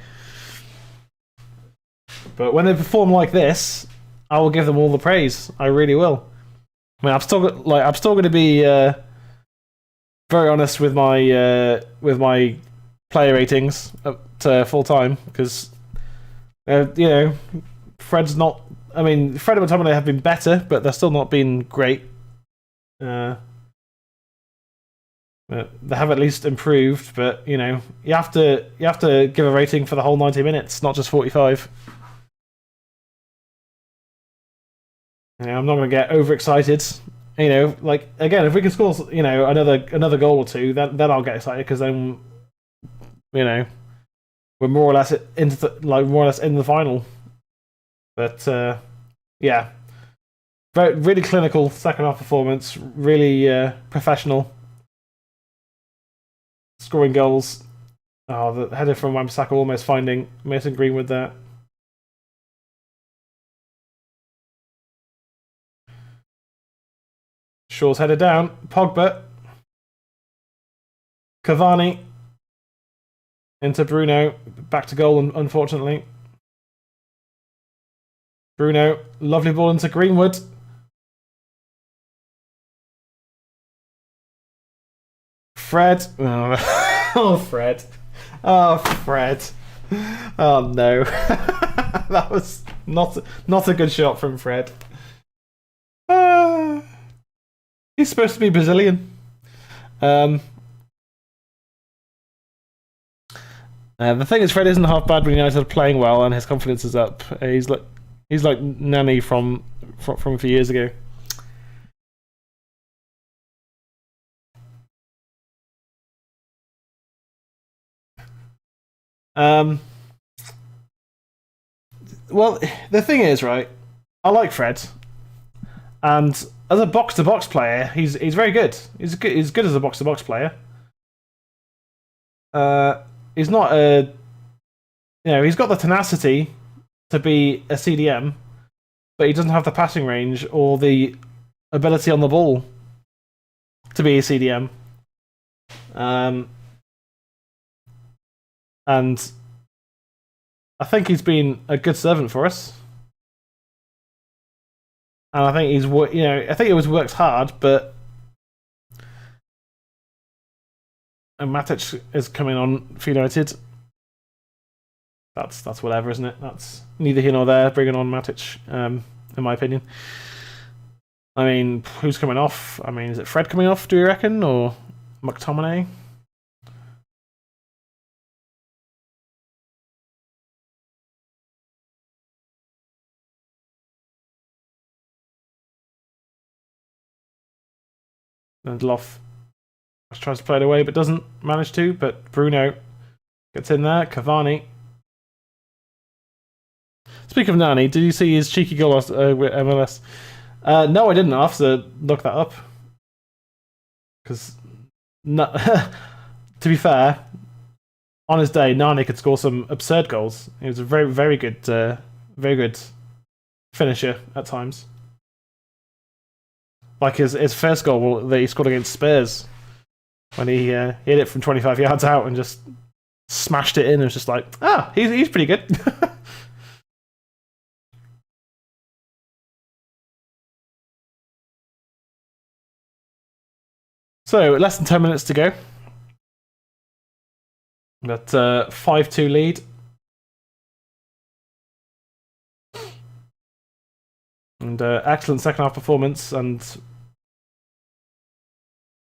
But when they perform like this, I will give them all the praise. I really will. I mean, I'm still going to be very honest with my player ratings up to full time because Fred's not. I mean, Fred and McTominay have been better, but they're still not been great. But they have at least improved. But you have to give a rating for the whole 90 minutes, not just 45. I'm not going to get overexcited. Again, if we can score, another goal or two, then I'll get excited because then, we're more or less in the final. But yeah, really clinical second half performance. Really professional, scoring goals. Oh, the header from Wan-Bissaka almost finding Mason Greenwood there. Shaw's headed down. Pogba. Cavani. Into Bruno. Back to goal, unfortunately. Bruno. Lovely ball into Greenwood. Fred. Oh, Fred. Oh, Fred. Oh, no. That was... Not a good shot from Fred. He's supposed to be Brazilian. The thing is, Fred isn't half bad when United are playing well and his confidence is up. He's like Nani from a few years ago. Well, the thing is, right? I like Fred, and as a box-to-box player, he's very good. He's good as a box-to-box player. He's not a, he's got the tenacity to be a CDM, but he doesn't have the passing range or the ability on the ball to be a CDM. And I think he's been a good servant for us. And I think I think he always works hard, but and Matic is coming on for United. That's whatever, isn't it? That's neither here nor there. Bringing on Matic, in my opinion. I mean, who's coming off? I mean, is it Fred coming off? Do you reckon, or McTominay? And Loff tries to play it away, but doesn't manage to. But Bruno gets in there. Cavani. Speaking of Nani, did you see his cheeky goal with MLS? No, I didn't. I have to look that up. Because, to be fair, on his day, Nani could score some absurd goals. He was a very, very good finisher at times. Like his first goal that he scored against Spurs, when he hit it from 25 yards out and just smashed it in. It was just like, he's pretty good. So, less than 10 minutes to go. But 5-2 lead. And excellent second half performance, and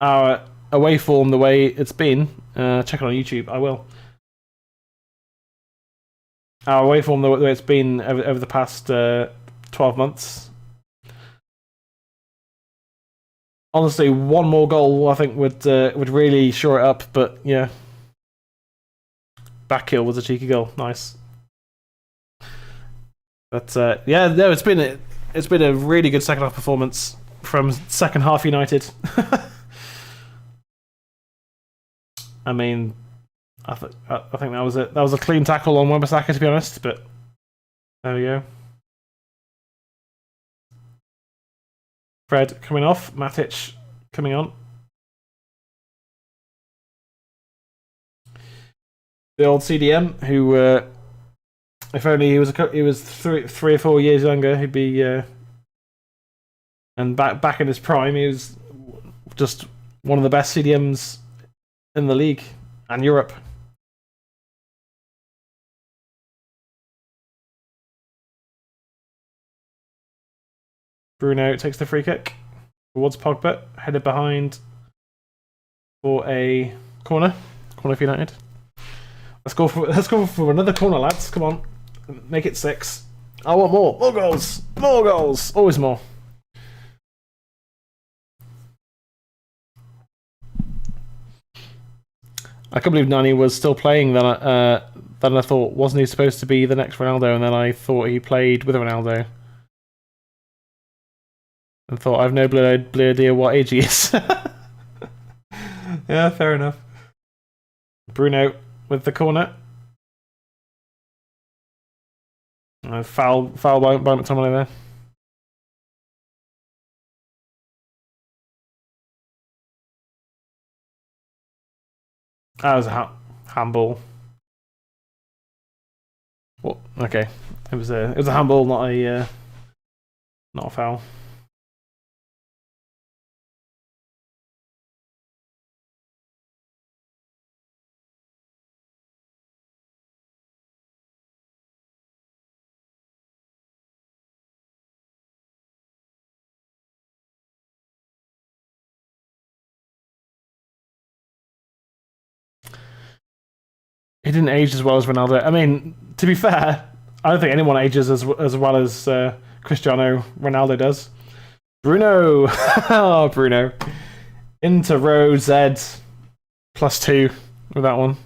our away form the way it's been. Check it on YouTube, I will. Our away form the way it's been over the past 12 months. Honestly, one more goal I think would really shore it up, but yeah. Back heel was a cheeky goal, nice. But yeah, no, it's been a really good second half performance from second half United. I mean, I think that was it. That was a clean tackle on Wan-Bissaka, to be honest. But there we go. Fred coming off, Matic coming on. The old CDM, who, if only he was 3 or 4 years younger, he'd be. And back in his prime, he was just one of the best CDMs in the league and Europe. Bruno takes the free kick towards Pogba, headed behind for a corner for United. Let's go for another corner, lads. Come on, make it 6. I want more goals, always more. I can't believe Nani was still playing then I thought, wasn't he supposed to be the next Ronaldo? And then I thought he played with Ronaldo. And thought, I've no blue idea what age he is. Yeah, fair enough. Bruno with the corner. Foul by McTominay there. That was a handball. Well, okay, it was a handball, not a foul. he didn't age as well as Ronaldo. I mean, to be fair, I don't think anyone ages as well as Cristiano Ronaldo does. Bruno! Oh, Bruno. Into row Z +2 with that one.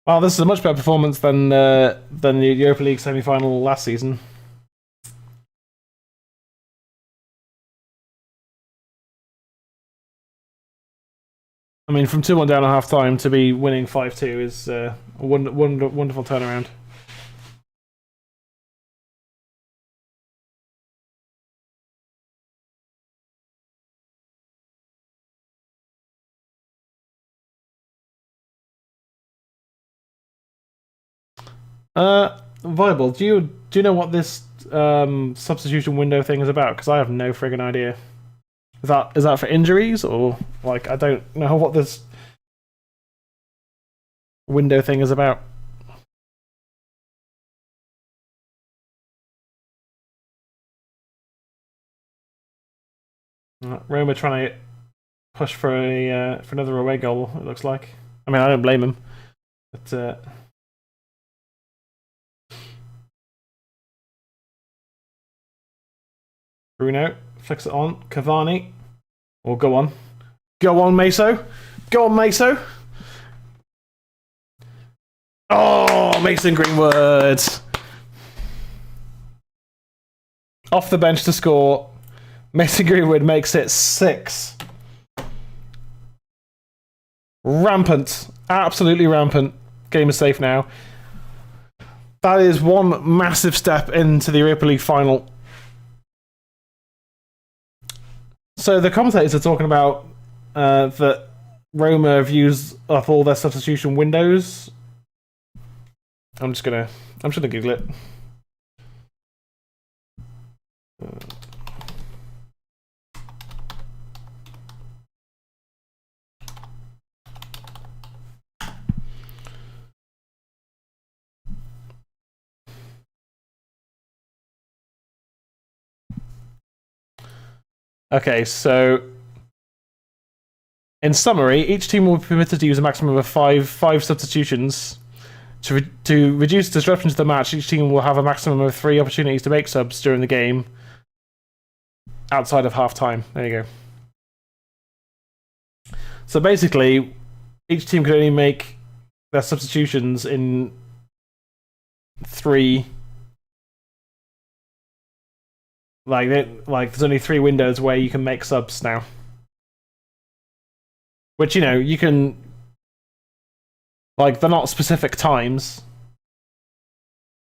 Well, this is a much better performance than the Europa League semi-final last season. I mean, from 2-1 down at half-time to be winning 5-2 is a wonderful turnaround. Viable, do you know what this substitution window thing is about? Because I have no friggin' idea. Is that for injuries, or like I don't know what this window thing is about? Roma trying to push for another away goal. It looks like. I mean, I don't blame him, but. Bruno flicks it on. Cavani. Or go on. Go on, Meso. Go on, Meso. Oh, Mason Greenwood. Off the bench to score. Mason Greenwood makes it 6. Rampant. Absolutely rampant. Game is safe now. That is one massive step into the Europa League final. So the commentators are talking about that Roma have used up all their substitution windows. I'm just gonna Google it. Okay, so in summary, each team will be permitted to use a maximum of five substitutions. To reduce disruption to the match, each team will have a maximum of 3 opportunities to make subs during the game outside of half-time. There you go. So basically, each team can only make their substitutions in 3... Like there's only 3 windows where you can make subs now. Which, you know, you can... Like, they're not specific times.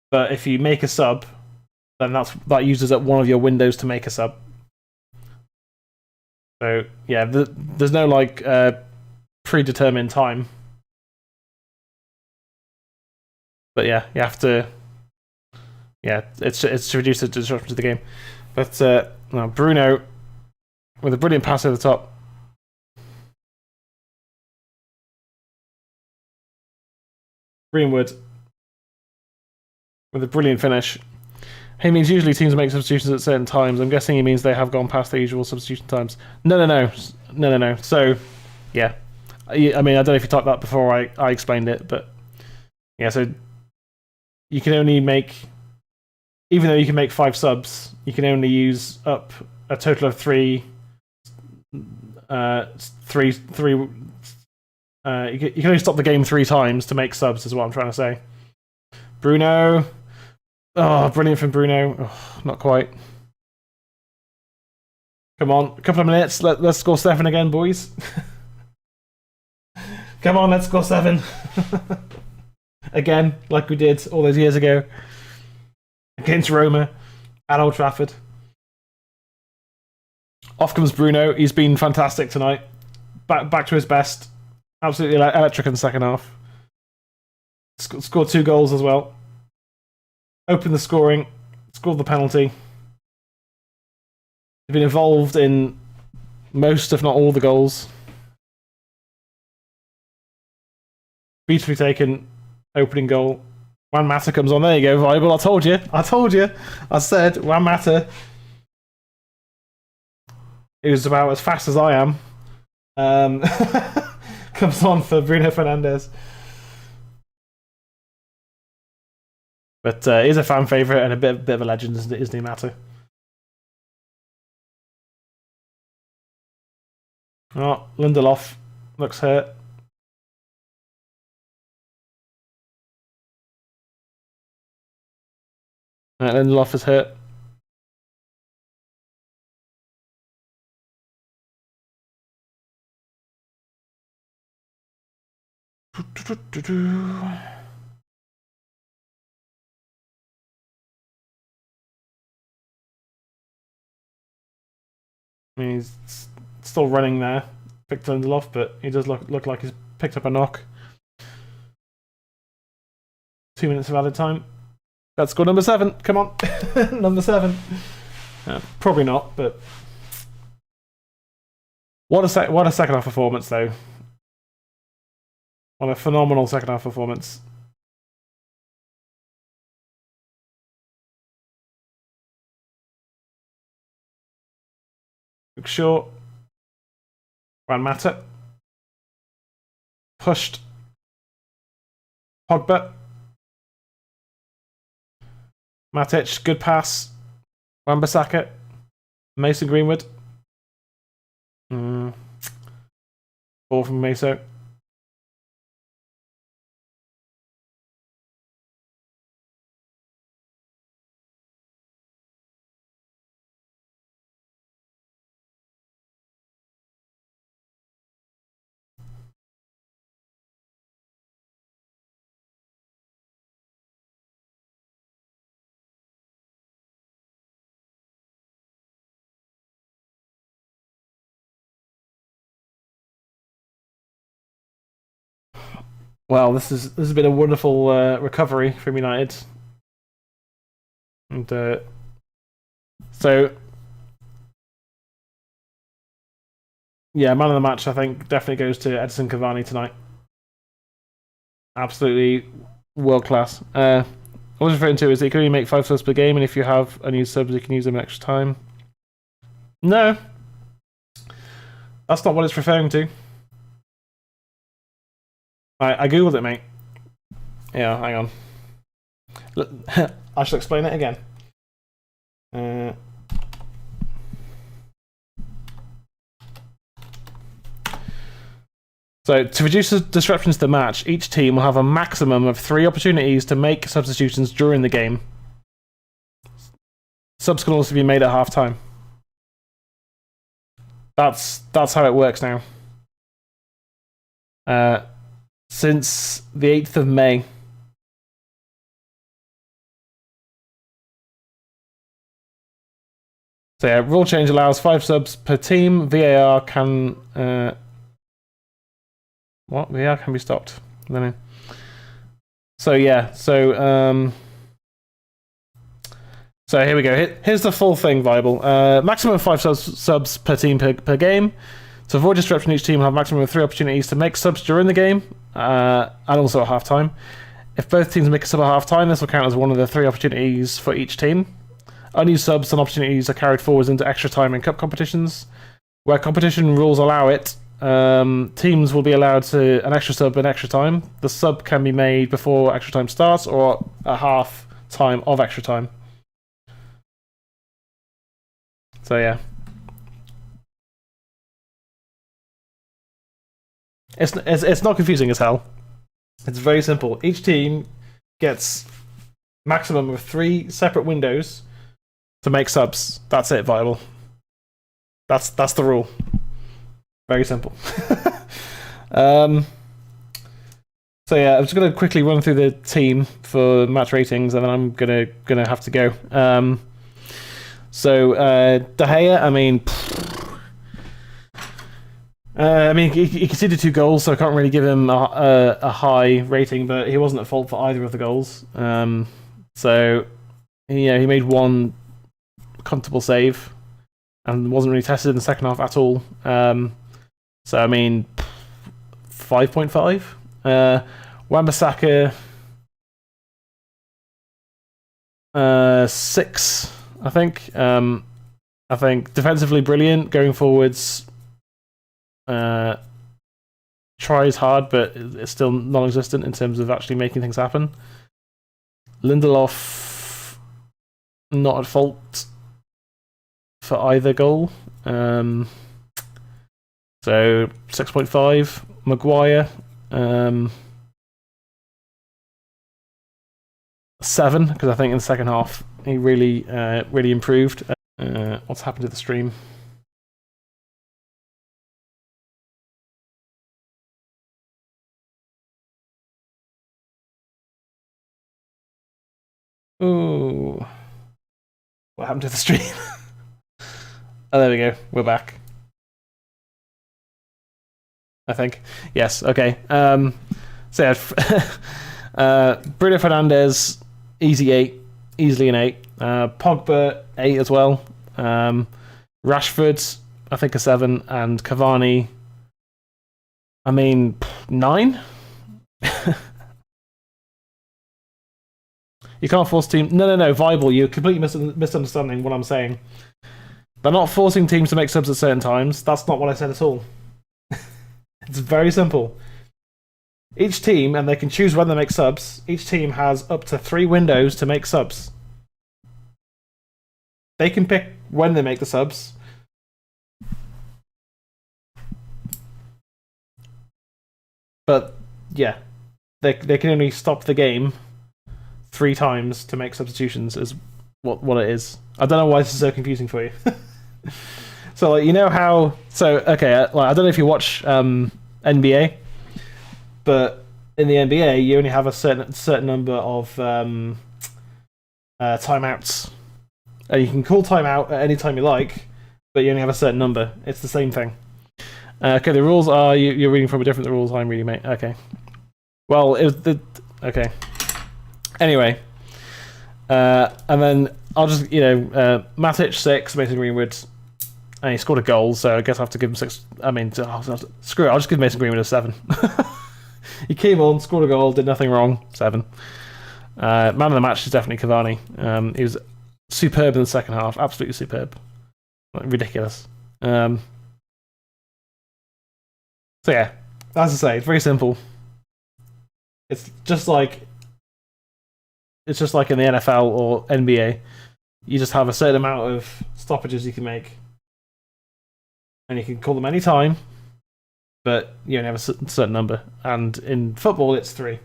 But if you make a sub, then that uses up one of your windows to make a sub. So, yeah, there's no, like, predetermined time. But yeah, you have to... Yeah, it's to reduce the disruption to the game. But no, Bruno, with a brilliant pass over the top. Greenwood with a brilliant finish. He means usually teams make substitutions at certain times. I'm guessing he means they have gone past the usual substitution times. No. So, yeah. I mean, I don't know if you typed that before I explained it, but yeah, so you can only make... Even though you can make 5 subs, you can only use up a total of 3. You can only stop the game 3 times to make subs, is what I'm trying to say. Bruno. Oh, brilliant from Bruno. Oh, not quite. Come on, a couple of minutes. Let's score 7 again, boys. Come on, let's score 7. Again, like we did all those years ago. Against Roma at Old Trafford. Off comes Bruno. He's been fantastic tonight. Back to his best. Absolutely electric in the second half. Scored 2 goals as well. Opened the scoring. Scored the penalty. He's been involved in most, if not all, the goals. Beautifully taken opening goal. Juan Mata comes on. There you go, Viable. I told you. I said Juan Mata. who's about as fast as I am, comes on for Bruno Fernandes. But he's a fan favourite and a bit of a legend, isn't he, Matto? Oh, Lindelof looks hurt. Lindelof is hurt. I mean, he's still running there, Victor Lindelof, but he does look like he's picked up a knock. 2 minutes of added time. That's goal number 7. Come on, number 7. Probably not, but what a second half performance though. What a phenomenal second half performance. Look short. Ran Mata. Pushed. Pogba. Matic, good pass. Wan-Bissaka. Mason Greenwood. Ball from Meso. Well, this has been a wonderful recovery from United, and so yeah, man of the match I think definitely goes to Edison Cavani tonight. Absolutely world class. What I was referring to is that you can only make 5 subs per game, and if you have unused subs, you can use them an extra time. No, that's not what it's referring to. I googled it, mate. Yeah, hang on. Look, I shall explain it again. So, to reduce the disruptions to the match, each team will have a maximum of 3 opportunities to make substitutions during the game. Subs can also be made at half time. That's how it works now. Since the 8th of May. So yeah, rule change allows 5 subs per team. VAR can what? VAR can be stopped. I don't know. So yeah, so here we go. Here's the full thing, Bible. Maximum 5 subs per team per game. To avoid disruption, each team will have a maximum of 3 opportunities to make subs during the game, and also at halftime. If both teams make a sub at halftime, this will count as one of the 3 opportunities for each team. Unused subs and opportunities are carried forwards into extra time in cup competitions. Where competition rules allow it, teams will be allowed to an extra sub in extra time. The sub can be made before extra time starts or at half time of extra time. So yeah. It's not confusing as hell. It's very simple. Each team gets maximum of 3 separate windows to make subs. That's it, Viable. That's the rule. Very simple. So yeah, I'm just gonna quickly run through the team for match ratings, and then I'm gonna have to go. So De Gea, he conceded 2 goals, so I can't really give him a high rating, but he wasn't at fault for either of the goals. So he made 1 comfortable save and wasn't really tested in the second half at all. So 5.5. Wan-Bissaka 6, I think. I think defensively brilliant, going forwards. Tries hard, but it's still non-existent in terms of actually making things happen. Lindelof not at fault for either goal. So 6.5. Maguire 7, because I think in the second half he really improved. What's happened to the stream? Ooh. What happened to the stream? Oh, there we go. We're back. I think. Yes, okay. So yeah, Bruno Fernandes, easily an 8. Pogba, 8 as well. Rashford, I think a 7. And Cavani, 9? You can't force teams. No, Viable, you're completely misunderstanding what I'm saying. They're not forcing teams to make subs at certain times. That's not what I said at all. It's very simple. Each team, and they can choose when they make subs, each team has up to 3 windows to make subs. They can pick when they make the subs. But, yeah. They can only stop the game 3 times to make substitutions, is what it is. I don't know why this is so confusing for you. So, like, you know how... So, okay, I don't know if you watch NBA, but in the NBA, you only have a certain number of timeouts. And you can call timeout at any time you like, but you only have a certain number. It's the same thing. Okay, the rules are... You're reading from a different rules I'm reading, mate. Okay. Well, it was the... Okay. Anyway. And then I'll just, Matic 6, Mason Greenwood, and he scored a goal, so I guess I have to give him 6. Screw it, I'll just give Mason Greenwood a 7. He came on, scored a goal, did nothing wrong, 7. Man of the match is definitely Cavani. He was superb in the second half, absolutely superb. Ridiculous. So yeah, as I say, it's very simple. It's just like in the NFL or NBA. You just have a certain amount of stoppages you can make. And you can call them any time, but you only have a certain number. And in football, it's 3.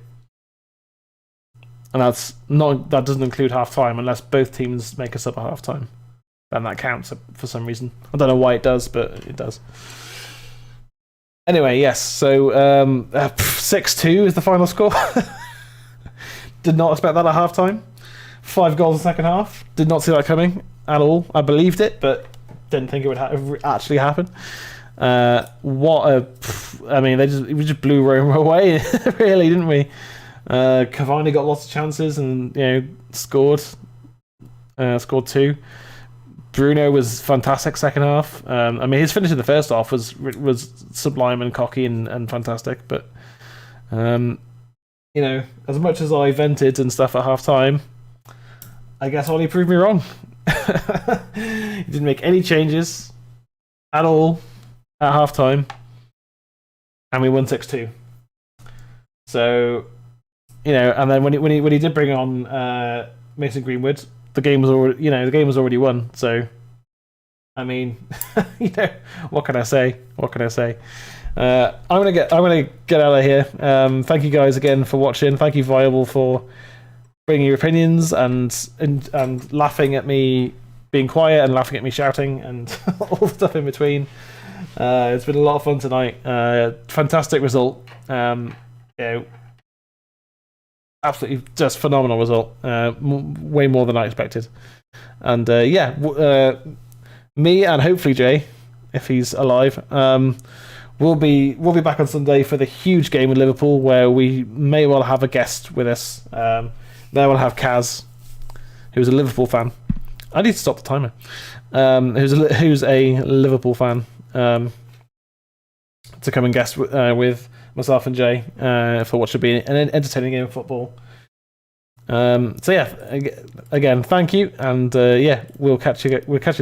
And that doesn't include half time unless both teams make a sub at half time. Then that counts for some reason. I don't know why it does, but it does. Anyway, yes, so 6-2 is the final score. Did not expect that at half time. 5 goals in the second half. Did not see that coming at all. I believed it, but didn't think it would actually happen. We just blew Roma away, really, didn't we? Cavani got lots of chances and scored 2. Bruno was fantastic second half. His finish in the first half was sublime and cocky and fantastic. But as much as I vented and stuff at half time, I guess Ollie proved me wrong. He didn't make any changes at all at half time, and we won 6-2. So, and then when he did bring on Mason Greenwood, the game was already won. So, what can I say? I'm gonna get out of here. Thank you guys again for watching. Thank you, Viable, for bringing your opinions and laughing at me being quiet and laughing at me shouting and all the stuff in between. It's been a lot of fun tonight. Fantastic result. Absolutely just phenomenal result. Way more than I expected. And me and hopefully Jay, if he's alive, we'll be back on Sunday for the huge game with Liverpool, where we may well have a guest with us. There we'll have Kaz, who's a Liverpool fan. I need to stop the timer. Who's a Liverpool fan, to come and guest with myself and Jay for what should be an entertaining game of football. Again, thank you, and we'll catch you next.